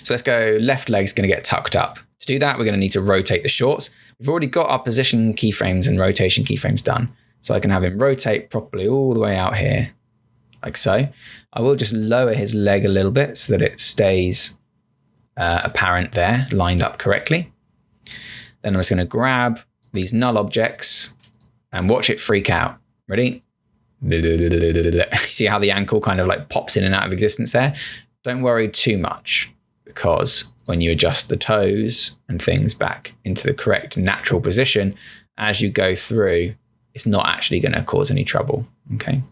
So let's go left leg's going to get tucked up. To do that, we're going to need to rotate the shorts. We've already got our position keyframes and rotation keyframes done. So I can have him rotate properly all the way out here, like so. I will just lower his leg a little bit so that it stays apparent there, lined up correctly. Then I'm just going to grab these null objects and watch it freak out. Ready? See how the ankle kind of like pops in and out of existence there? Don't worry too much, because when you adjust the toes and things back into the correct natural position, as you go through, it's not actually going to cause any trouble. Okay.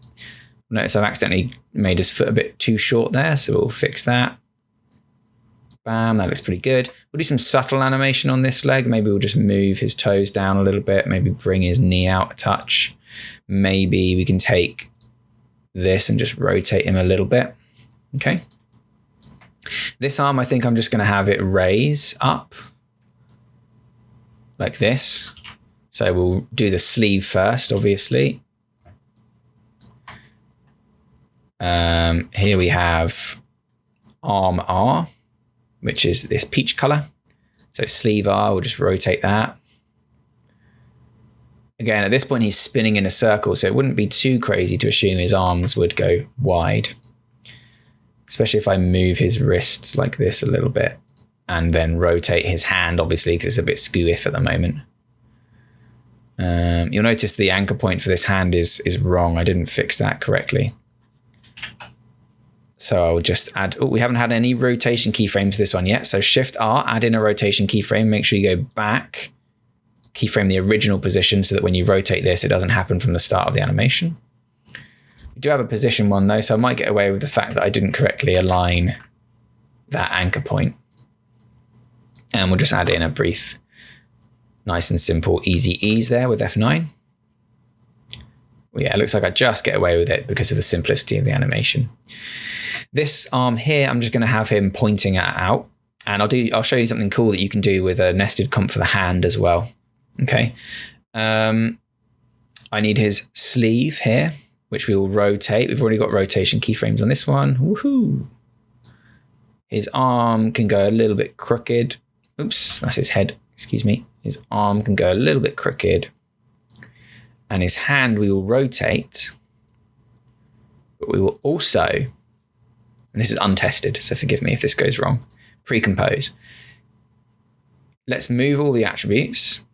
Notice I've accidentally made his foot a bit too short there, so we'll fix that. Bam, that looks pretty good. We'll do some subtle animation on this leg. Maybe we'll just move his toes down a little bit, maybe bring his knee out a touch. Maybe we can take this and just rotate him a little bit. Okay. This arm, I think I'm just going to have it raise up like this. So we'll do the sleeve first, obviously. Here we have arm R, which is this peach color. So sleeve R, we'll just rotate that. Again, at this point, he's spinning in a circle, so it wouldn't be too crazy to assume his arms would go wide. Especially if I move his wrists like this a little bit and then rotate his hand, obviously, because it's a bit skew-if at the moment. You'll notice the anchor point for this hand is wrong. I didn't fix that correctly. So I'll just add, we haven't had any rotation keyframes to this one yet. So Shift R, add in a rotation keyframe. Make sure you go back, keyframe the original position so that when you rotate this, it doesn't happen from the start of the animation. We do have a position one though, so I might get away with the fact that I didn't correctly align that anchor point. And we'll just add in a brief, nice and simple, easy ease there with F9. Well, yeah, it looks like I just get away with it because of the simplicity of the animation. This arm here, I'm just going to have him pointing out, and I'll show you something cool that you can do with a nested comp for the hand as well. Okay. I need his sleeve here, which we will rotate. We've already got rotation keyframes on this one. Woohoo! His arm can go a little bit crooked. Oops, that's his head. Excuse me. His arm can go a little bit crooked. And his hand we will rotate. But we will also, and this is untested, so forgive me if this goes wrong, pre-compose. Let's move all the attributes.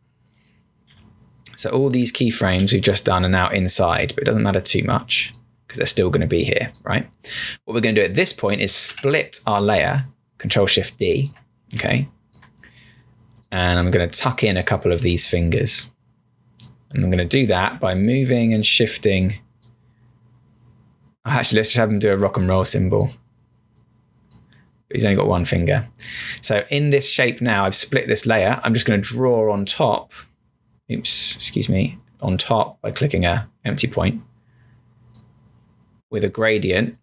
So all these keyframes we've just done are now inside, but it doesn't matter too much because they're still going to be here, right? What we're going to do at this point is split our layer, Control-Shift-D, okay? And I'm going to tuck in a couple of these fingers. And I'm going to do that by moving and shifting. Actually, let's just have him do a rock and roll symbol. But he's only got one finger. So in this shape now, I've split this layer. I'm just going to draw on top. Oops, excuse me. On top by clicking a empty point with a gradient,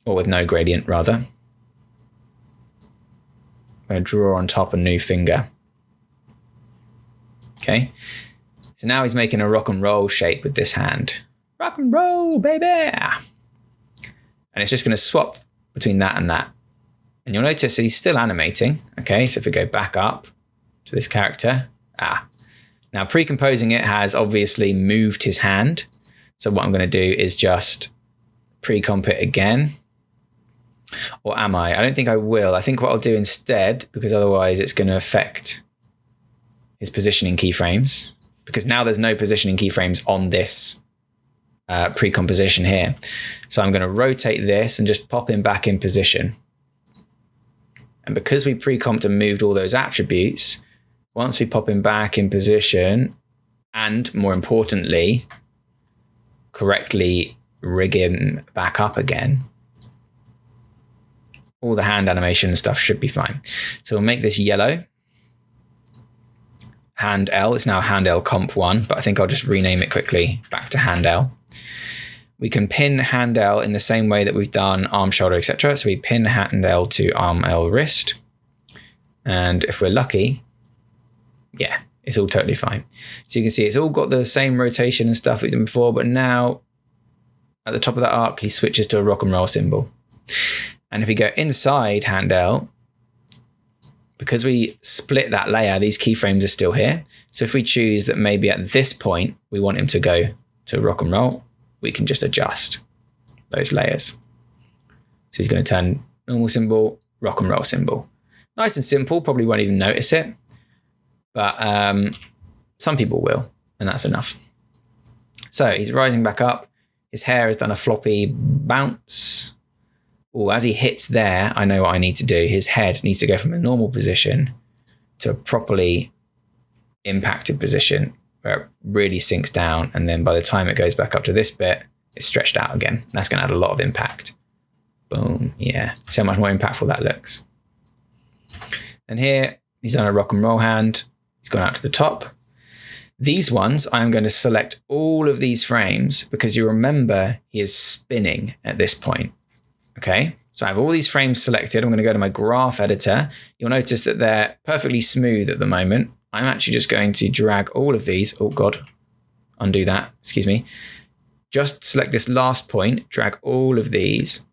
or with no gradient rather. I'm going to draw on top a new finger. Okay, so now he's making a rock and roll shape with this hand. Rock and roll, baby! And it's just going to swap between that and that. And you'll notice he's still animating. Okay, so if we go back up to this character, now pre-composing it has obviously moved his hand. So what I'm going to do is just pre-comp it again. Or am I? I don't think I will. I think what I'll do instead, because otherwise it's going to affect his positioning keyframes, because now there's no positioning keyframes on this pre-composition here. So I'm going to rotate this and just pop him back in position. And because we pre-comped and moved all those attributes, once we pop him back in position, and more importantly, correctly rig him back up again, all the hand animation and stuff should be fine. So we'll make this yellow. Hand L, it's now hand L comp 1, but I think I'll just rename it quickly back to hand L. We can pin hand L in the same way that we've done arm, shoulder, etc. So we pin hand L to arm, L, wrist. And if we're lucky, yeah, it's all totally fine. So you can see it's all got the same rotation and stuff we've done before, but now at the top of that arc, he switches to a rock and roll symbol. And if we go inside hand L, because we split that layer, these keyframes are still here. So if we choose that maybe at this point, we want him to go to rock and roll, we can just adjust those layers. So he's going to turn normal symbol, rock and roll symbol. Nice and simple, probably won't even notice it, but some people will, and that's enough. So he's rising back up. His hair has done a floppy bounce. Oh, as he hits there, I know what I need to do. His head needs to go from a normal position to a properly impacted position where it really sinks down. And then by the time it goes back up to this bit, it's stretched out again. That's going to add a lot of impact. Boom. Yeah. See how much more impactful that looks. And here he's done a rock and roll hand. He's gone out to the top. These ones, I'm going to select all of these frames because you remember he is spinning at this point. Okay, so I have all these frames selected. I'm going to go to my graph editor. You'll notice that they're perfectly smooth at the moment. I'm actually just going to drag all of these. Oh God, undo that, excuse me. Just select this last point, drag all of these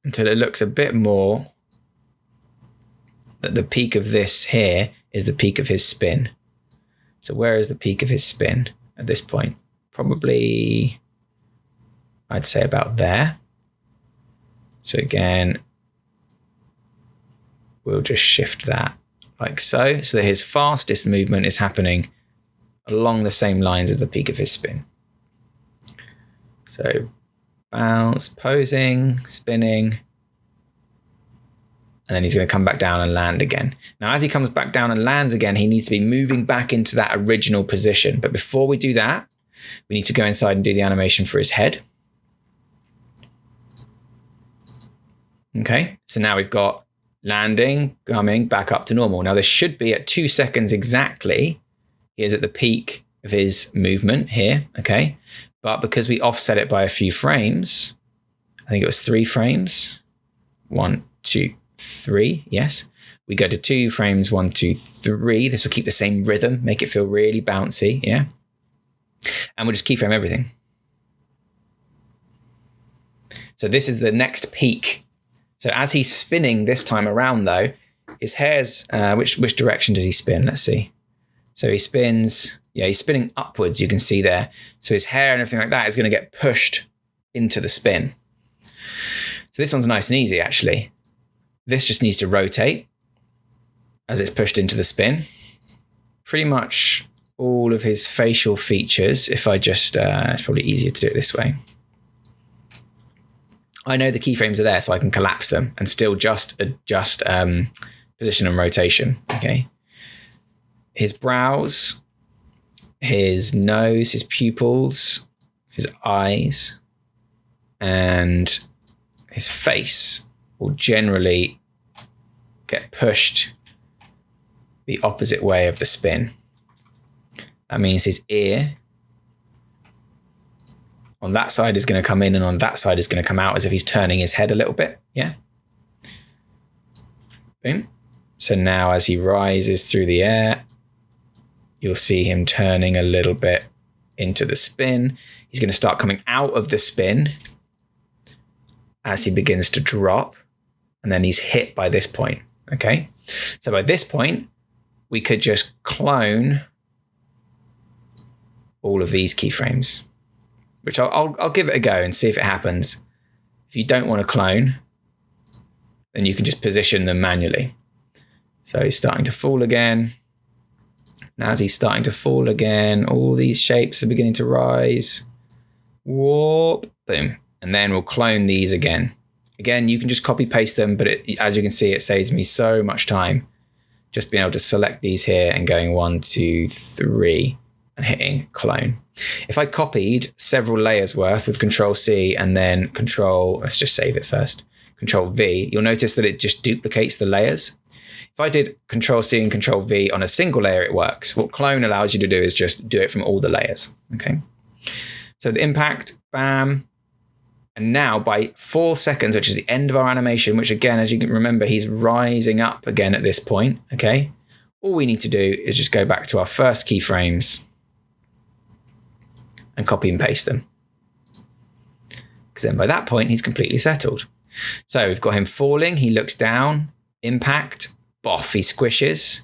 until it looks a bit more that the peak of this here is the peak of his spin. So where is the peak of his spin at this point? Probably, I'd say about there. So again, we'll just shift that like so that his fastest movement is happening along the same lines as the peak of his spin. So bounce, posing, spinning, and then he's going to come back down and land again. Now, as he comes back down and lands again, he needs to be moving back into that original position. But before we do that, we need to go inside and do the animation for his head. Okay, so now we've got landing, coming back up to normal. Now this should be at 2 seconds exactly. He is at the peak of his movement here, okay? But because we offset it by a few frames, I think it was 3 frames. 1, 2, 3, yes. We go to 2 frames, 1, 2, 3. This will keep the same rhythm, make it feel really bouncy, yeah? And we'll just keyframe everything. So this is the next peak. So as he's spinning this time around though, his hair's, which direction does he spin? Let's see. So he spins, yeah, he's spinning upwards, you can see there. So his hair and everything like that is going to get pushed into the spin. So this one's nice and easy actually. This just needs to rotate as it's pushed into the spin. Pretty much all of his facial features, if I just, it's probably easier to do it this way. I know the keyframes are there, so I can collapse them and still just adjust position and rotation, okay? His brows, his nose, his pupils, his eyes, and his face will generally get pushed the opposite way of the spin. That means his ear on that side is going to come in and on that side is going to come out as if he's turning his head a little bit. Yeah. Boom. So now as he rises through the air, you'll see him turning a little bit into the spin. He's going to start coming out of the spin as he begins to drop. And then he's hit by this point. Okay. So by this point, we could just clone all of these keyframes, which I'll give it a go and see if it happens. If you don't want to clone, then you can just position them manually. So he's starting to fall again. And as he's starting to fall again, all these shapes are beginning to rise. Whoop, boom. And then we'll clone these again. Again, you can just copy paste them, but as you can see, it saves me so much time. Just being able to select these here and going 1, 2, 3 and hitting clone. If I copied several layers worth with Control C and then let's just save it first, Control V, you'll notice that it just duplicates the layers. If I did Control C and Control V on a single layer, it works. What clone allows you to do is just do it from all the layers. Okay. So the impact, bam. And now by 4 seconds, which is the end of our animation, which again, as you can remember, he's rising up again at this point. Okay. All we need to do is just go back to our first keyframes and copy and paste them. Because then by that point, he's completely settled. So we've got him falling. He looks down, impact, boff, he squishes.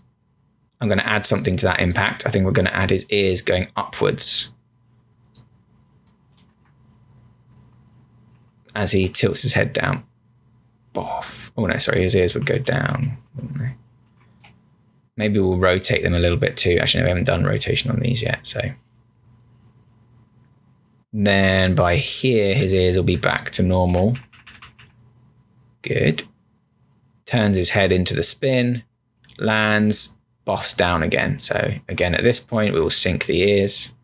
I'm going to add something to that impact. I think we're going to add his ears going upwards as he tilts his head down. Boff. Oh no, sorry, his ears would go down, wouldn't they? Maybe we'll rotate them a little bit too. Actually, no, we haven't done rotation on these yet, so. Then by here, his ears will be back to normal. Good. Turns his head into the spin, lands, boffs down again. So again, at this point, we will sync the ears.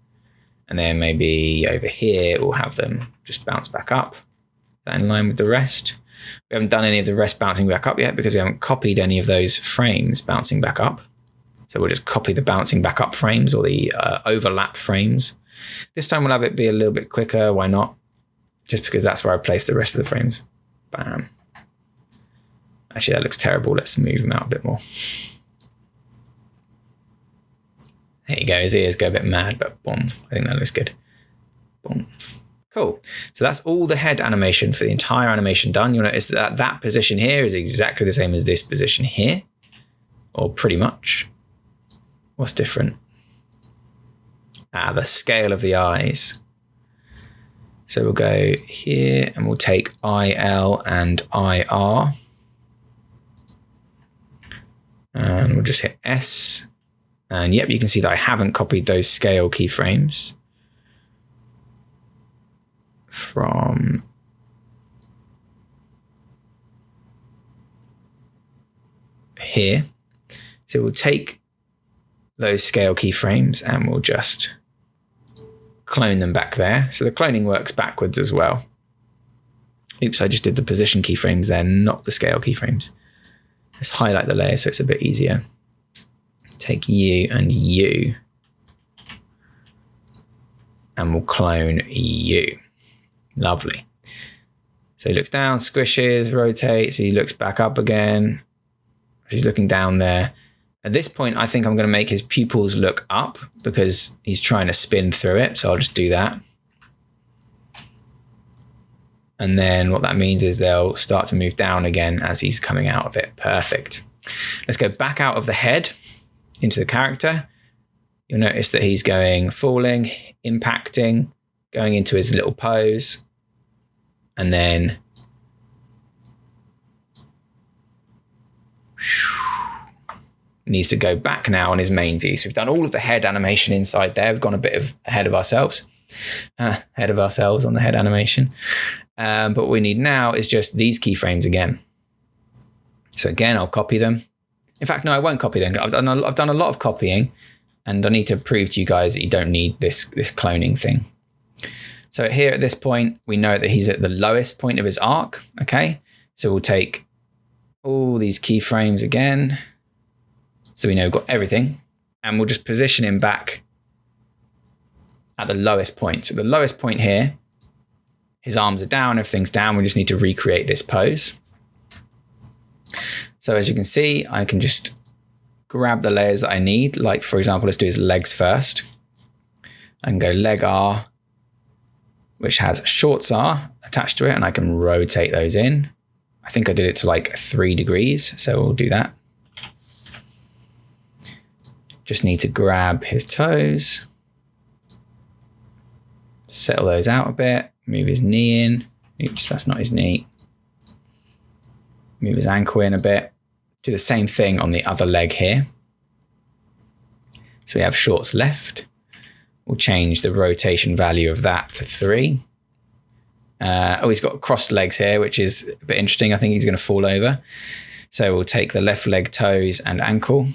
And then maybe over here, we'll have them just bounce back up. Is that in line with the rest? We haven't done any of the rest bouncing back up yet because we haven't copied any of those frames bouncing back up. So we'll just copy the bouncing back up frames or the overlap frames. This time we'll have it be a little bit quicker. Why not? Just because that's where I place the rest of the frames. Bam. Actually, that looks terrible. Let's move them out a bit more. There you go. His ears go a bit mad, but boom. I think that looks good. Boom. Cool. So that's all the head animation for the entire animation done. You'll notice that that position here is exactly the same as this position here, or pretty much. What's different? The scale of the eyes. So we'll go here and we'll take IL and IR. And we'll just hit S. And yep, you can see that I haven't copied those scale keyframes from here. So we'll take those scale keyframes and we'll just clone them back there. So the cloning works backwards as well. Oops, I just did the position keyframes there, not the scale keyframes. Let's highlight the layer so it's a bit easier. Take you and you. And we'll clone you. Lovely. So he looks down, squishes, rotates, he looks back up again. He's looking down there. At this point, I think I'm going to make his pupils look up because he's trying to spin through it. So I'll just do that. And then what that means is they'll start to move down again as he's coming out of it. Perfect. Let's go back out of the head into the character. You'll notice that he's going falling, impacting, going into his little pose. And then needs to go back now on his main view. So we've done all of the head animation inside there. We've gone a bit ahead of ourselves. Ahead of ourselves on the head animation. But what we need now is just these keyframes again. So again, I'll copy them. In fact, no, I won't copy them. I've done a lot of copying, and I need to prove to you guys that you don't need this cloning thing. So here at this point, we know that he's at the lowest point of his arc. Okay, so we'll take all these keyframes again. So we know we've got everything, and we'll just position him back at the lowest point. So the lowest point here, his arms are down, everything's down. We just need to recreate this pose. So as you can see, I can just grab the layers that I need. Like for example, let's do his legs first. I can go leg R, which has shorts R attached to it, and I can rotate those in. I think I did it to like 3 degrees, so we'll do that. Just need to grab his toes, settle those out a bit, move his knee in. Oops, that's not his knee. Move his ankle in a bit. Do the same thing on the other leg here. So So we have shorts left. We'll change the rotation value of that to 3. He's got crossed legs here, which is a bit interesting. I think he's going to fall over. So we'll take the left leg, toes and ankle.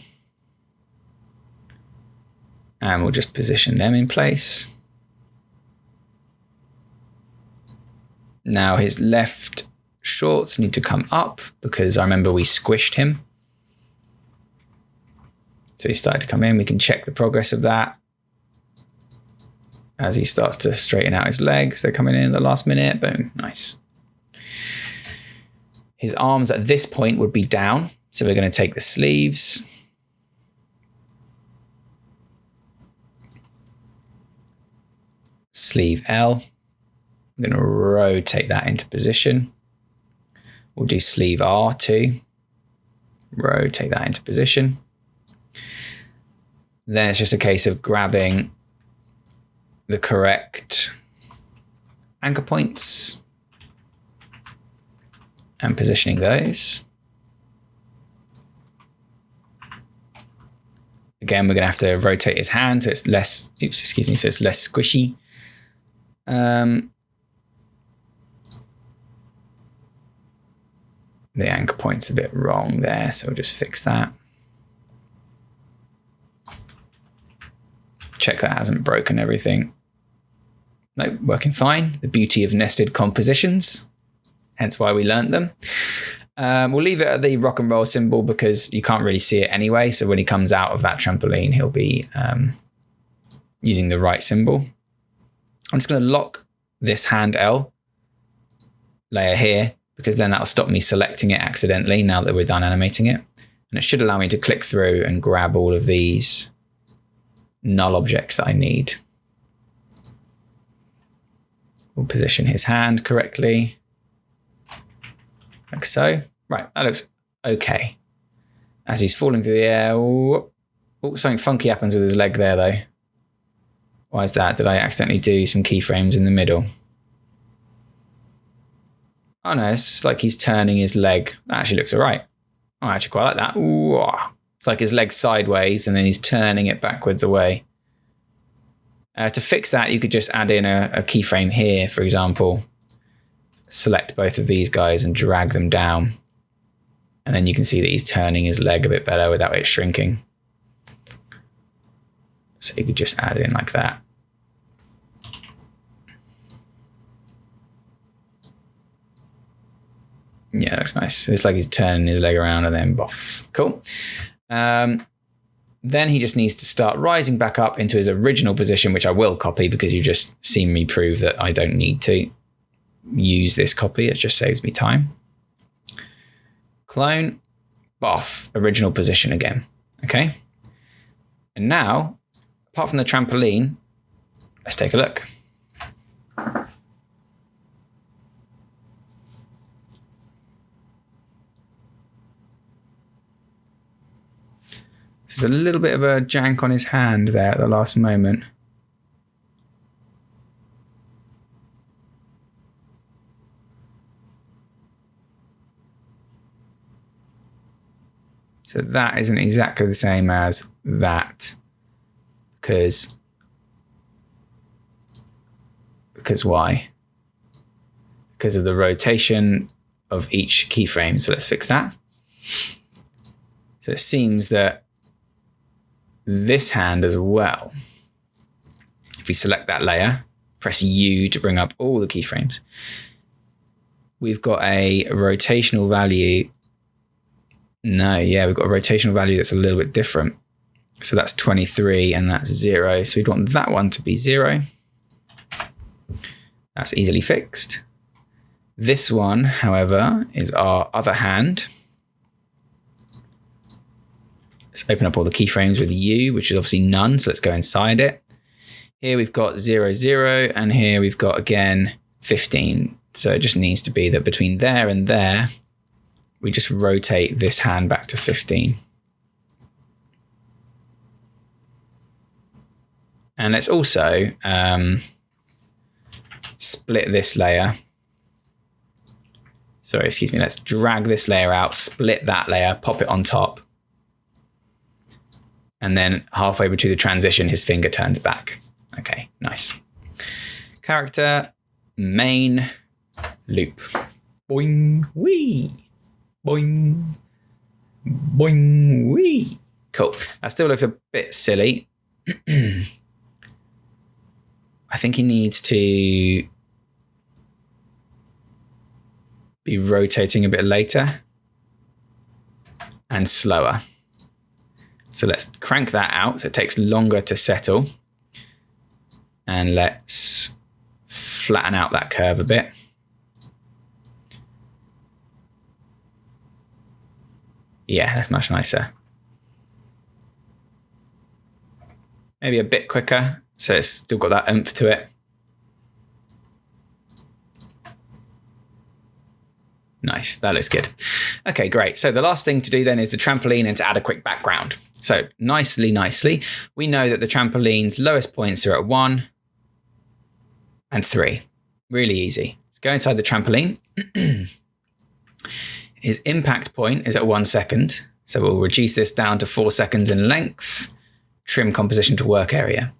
And we'll just position them in place. Now his left shorts need to come up because I remember we squished him. So he started to come in. We can check the progress of that. As he starts to straighten out his legs, they're coming in at the last minute. Boom, nice. His arms at this point would be down. So we're going to take the sleeves. Sleeve L. I'm going to rotate that into position. We'll do sleeve R too. Rotate that into position. Then it's just a case of grabbing the correct anchor points and positioning those. Again, we're going to have to rotate his hand so it's less, so it's less squishy. The anchor point's a bit wrong there, so we'll just fix that. Check that hasn't broken everything. Nope, working fine. The beauty of nested compositions, hence why we learnt them. We'll leave it at the rock and roll symbol because you can't really see it anyway. So when he comes out of that trampoline, he'll be using the right symbol. I'm just going to lock this hand L layer here because then that'll stop me selecting it accidentally now that we're done animating it. And it should allow me to click through and grab all of these null objects that I need. We'll position his hand correctly, like so. Right, that looks okay. As he's falling through the air, something funky happens with his leg there though. Why is that? Did I accidentally do some keyframes in the middle? Oh no, it's like he's turning his leg. That actually looks all right. I actually quite like that. Ooh. It's like his leg's sideways and then he's turning it backwards away. To fix that, you could just add in a keyframe here, for example. Select both of these guys and drag them down. And then you can see that he's turning his leg a bit better without it shrinking. So you could just add it in like that. Yeah, that's nice. It's like he's turning his leg around and then boff. Cool. Then he just needs to start rising back up into his original position, which I will copy because you've just seen me prove that I don't need to use this copy. It just saves me time. Clone, boff, original position again. Okay. And now, apart from the trampoline, let's take a look. There's a little bit of a jank on his hand there at the last moment. So that isn't exactly the same as that because why? Because of the rotation of each keyframe. So let's fix that. So it seems that this hand as well, if we select that layer, press U to bring up all the keyframes, we've got a rotational value. No, yeah, we've got a rotational value that's a little bit different. So that's 23 and that's 0. So we'd want that one to be 0. That's easily fixed. This one, however, is our other hand. Let's open up all the keyframes with U, which is obviously none. So let's go inside it. Here we've got 0, 0, and here we've got, again, 15. So it just needs to be that between there and there, we just rotate this hand back to 15. And let's also split this layer. Sorry, excuse me. Let's drag this layer out, split that layer, pop it on top. And then halfway between the transition, his finger turns back. Okay, nice. Character, main, loop. Boing, wee. Boing, boing, wee. Cool. That still looks a bit silly. I think he needs to be rotating a bit later and slower. So let's crank that out so it takes longer to settle. And let's flatten out that curve a bit. Yeah, that's much nicer. Maybe a bit quicker, so it's still got that oomph to it. Nice, that looks good. Okay, great. So the last thing to do then is the trampoline and to add a quick background. So nicely, we know that the trampoline's lowest points are at 1 and 3. Really easy. Let's go inside the trampoline. His impact point is at 1 second. So we'll reduce this down to 4 seconds in length. Trim composition to work area.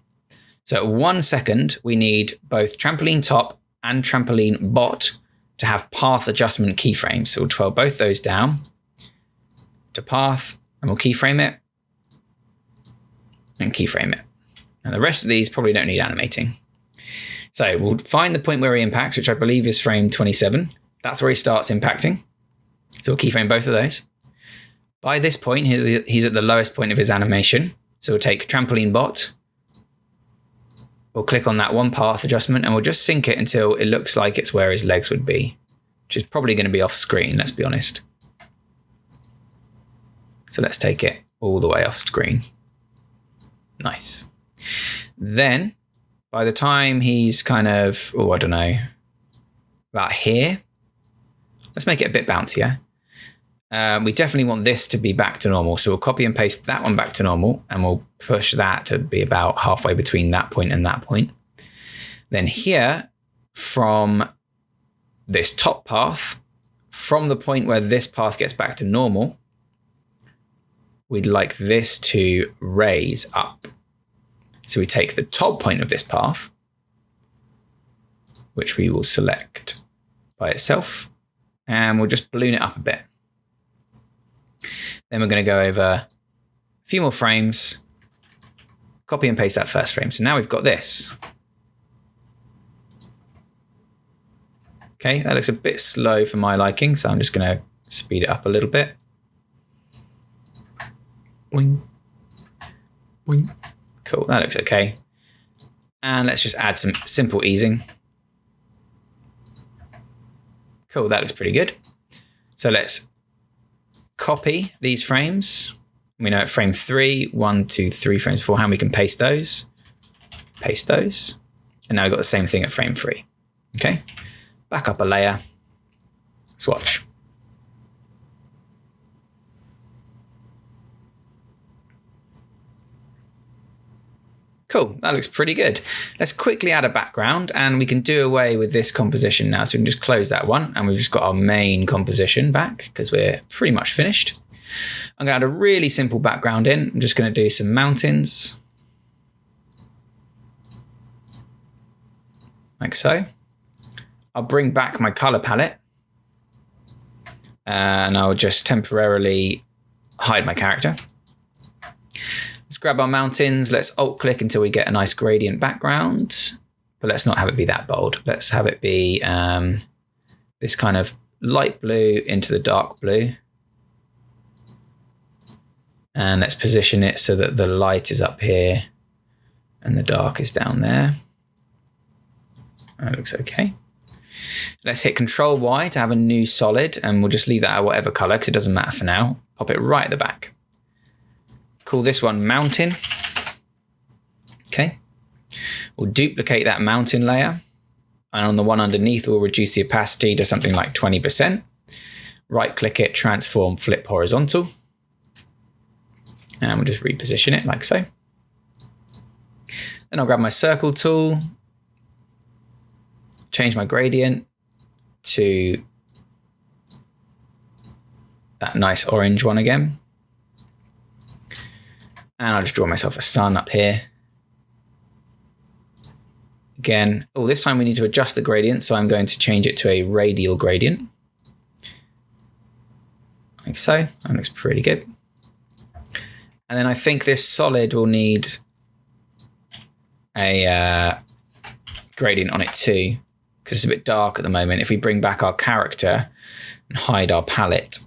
So at 1 second, we need both trampoline top and trampoline bot to have path adjustment keyframes. So we'll twirl both those down to path and we'll keyframe it and keyframe it. And the rest of these probably don't need animating. So we'll find the point where he impacts, which I believe is frame 27. That's where he starts impacting. So we'll keyframe both of those. By this point, he's at the lowest point of his animation. So we'll take trampoline bot. We'll click on that one path adjustment and we'll just sync it until it looks like it's where his legs would be, which is probably going to be off screen, let's be honest. So let's take it all the way off screen. Nice. Then by the time he's kind of, I don't know, about here, let's make it a bit bouncier. We definitely want this to be back to normal. So we'll copy and paste that one back to normal and we'll push that to be about halfway between that point and that point. Then here, from this top path, from the point where this path gets back to normal, we'd like this to raise up. So we take the top point of this path, which we will select by itself, and we'll just balloon it up a bit. Then we're going to go over a few more frames, copy and paste that first frame. So now we've got this. Okay, that looks a bit slow for my liking, so I'm just going to speed it up a little bit. Boing. Boing. Cool, that looks okay. And let's just add some simple easing. Cool, that looks pretty good. So let's copy these frames. We know at frame 3, 1, 2, 3 frames beforehand, we can paste those. Paste those. And now we've got the same thing at frame 3. Okay, back up a layer. Swatch. Cool, that looks pretty good. Let's quickly add a background and we can do away with this composition now. So we can just close that one and we've just got our main composition back because we're pretty much finished. I'm gonna add a really simple background in. I'm just gonna do some mountains. Like so. I'll bring back my color palette and I'll just temporarily hide my character. Let's grab our mountains. Let's alt click until we get a nice gradient background, but let's not have it be that bold. Let's have it be this kind of light blue into the dark blue. And let's position it so that the light is up here and the dark is down there. That looks okay. Let's hit Control Y to have a new solid and we'll just leave that at whatever color because it doesn't matter for now. Pop it right at the back. Call this one mountain. Okay. We'll duplicate that mountain layer. And on the one underneath, we'll reduce the opacity to something like 20%. Right click it, transform, flip horizontal. And we'll just reposition it like so. Then I'll grab my circle tool, change my gradient to that nice orange one again. And I'll just draw myself a sun up here. Again, this time we need to adjust the gradient, so I'm going to change it to a radial gradient. Like so. That looks pretty good. And then I think this solid will need a gradient on it too, because it's a bit dark at the moment. If we bring back our character and hide our palette,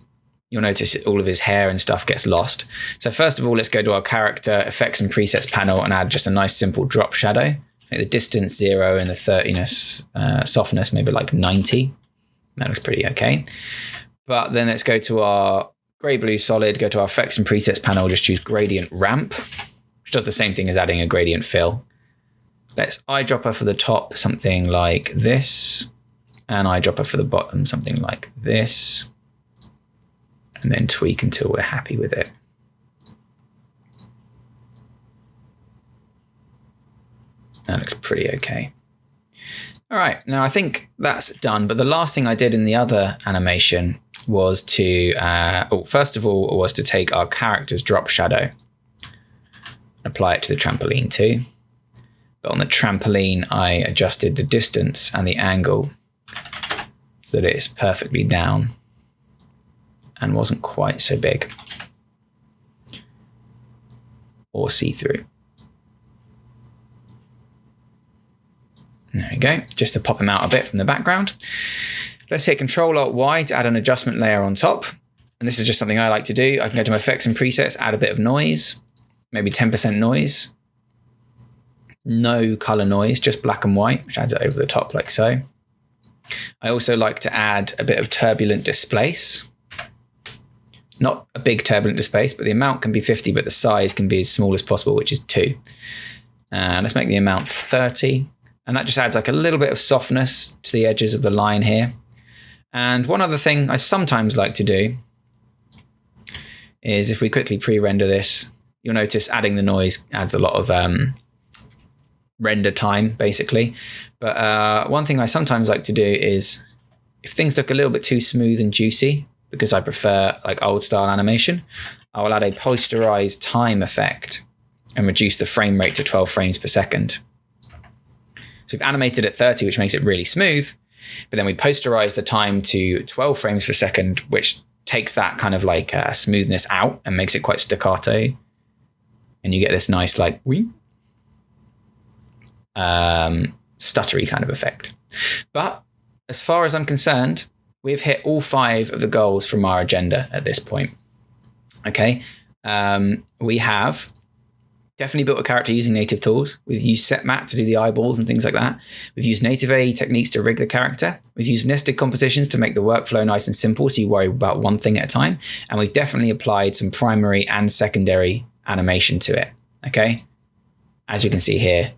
you'll notice all of his hair and stuff gets lost. So first of all, let's go to our character effects and presets panel and add just a nice simple drop shadow. Make the distance 0 and the 30ness, softness maybe like 90. That looks pretty okay. But then let's go to our grey blue solid, go to our effects and presets panel, just choose gradient ramp, which does the same thing as adding a gradient fill. Let's eyedropper for the top, something like this, and eyedropper for the bottom, something like this, and then tweak until we're happy with it. That looks pretty okay. All right, now I think that's done, but the last thing I did in the other animation was to, first of all, was to take our character's drop shadow, apply it to the trampoline too. But on the trampoline, I adjusted the distance and the angle so that it's perfectly down and wasn't quite so big or see-through. There we go, just to pop him out a bit from the background. Let's hit Control-Alt-Y to add an adjustment layer on top. And this is just something I like to do. I can go to my effects and presets, add a bit of noise, maybe 10% noise. No color noise, just black and white, which adds it over the top like so. I also like to add a bit of turbulent displace. Not a big turbulent displace, but the amount can be 50, but the size can be as small as possible, which is 2. Let's make the amount 30. And that just adds like a little bit of softness to the edges of the line here. And one other thing I sometimes like to do is if we quickly pre-render this, you'll notice adding the noise adds a lot of render time, basically. But one thing I sometimes like to do is if things look a little bit too smooth and juicy, because I prefer like old style animation, I will add a posterized time effect and reduce the frame rate to 12 frames per second. So we've animated at 30, which makes it really smooth, but then we posterize the time to 12 frames per second, which takes that kind of like smoothness out and makes it quite staccato. And you get this nice like wee, stuttery kind of effect. But as far as I'm concerned, we've hit all 5 of the goals from our agenda at this point. Okay, we have definitely built a character using native tools. We've used setmat to do the eyeballs and things like that. We've used native AE techniques to rig the character. We've used nested compositions to make the workflow nice and simple, so you worry about one thing at a time. And we've definitely applied some primary and secondary animation to it. Okay, as you can see here,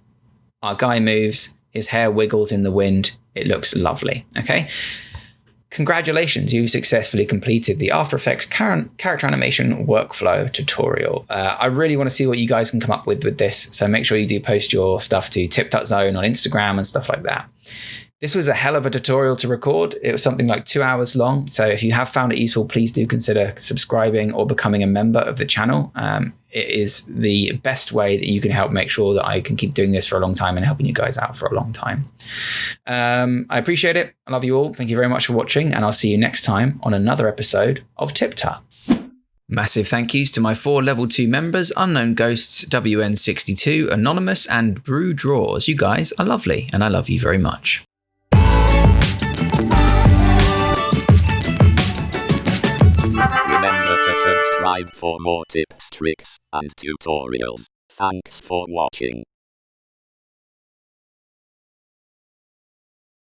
our guy moves, his hair wiggles in the wind. It looks lovely. Okay. Congratulations, you've successfully completed the After Effects character animation workflow tutorial. I really want to see what you guys can come up with this, so make sure you do post your stuff to TipTut Zone on Instagram and stuff like that. This was a hell of a tutorial to record. It was something like 2 hours long, so if you have found it useful, please do consider subscribing or becoming a member of the channel. It is the best way that you can help make sure that I can keep doing this for a long time and helping you guys out for a long time. I appreciate it. I love you all. Thank you very much for watching, and I'll see you next time on another episode of TipTut. Massive thank yous to my 4 level 2 members, Unknown Ghosts, WN62, Anonymous, and Brew Draws. You guys are lovely, and I love you very much. Remember to subscribe for more tips, tricks, and tutorials. Thanks for watching.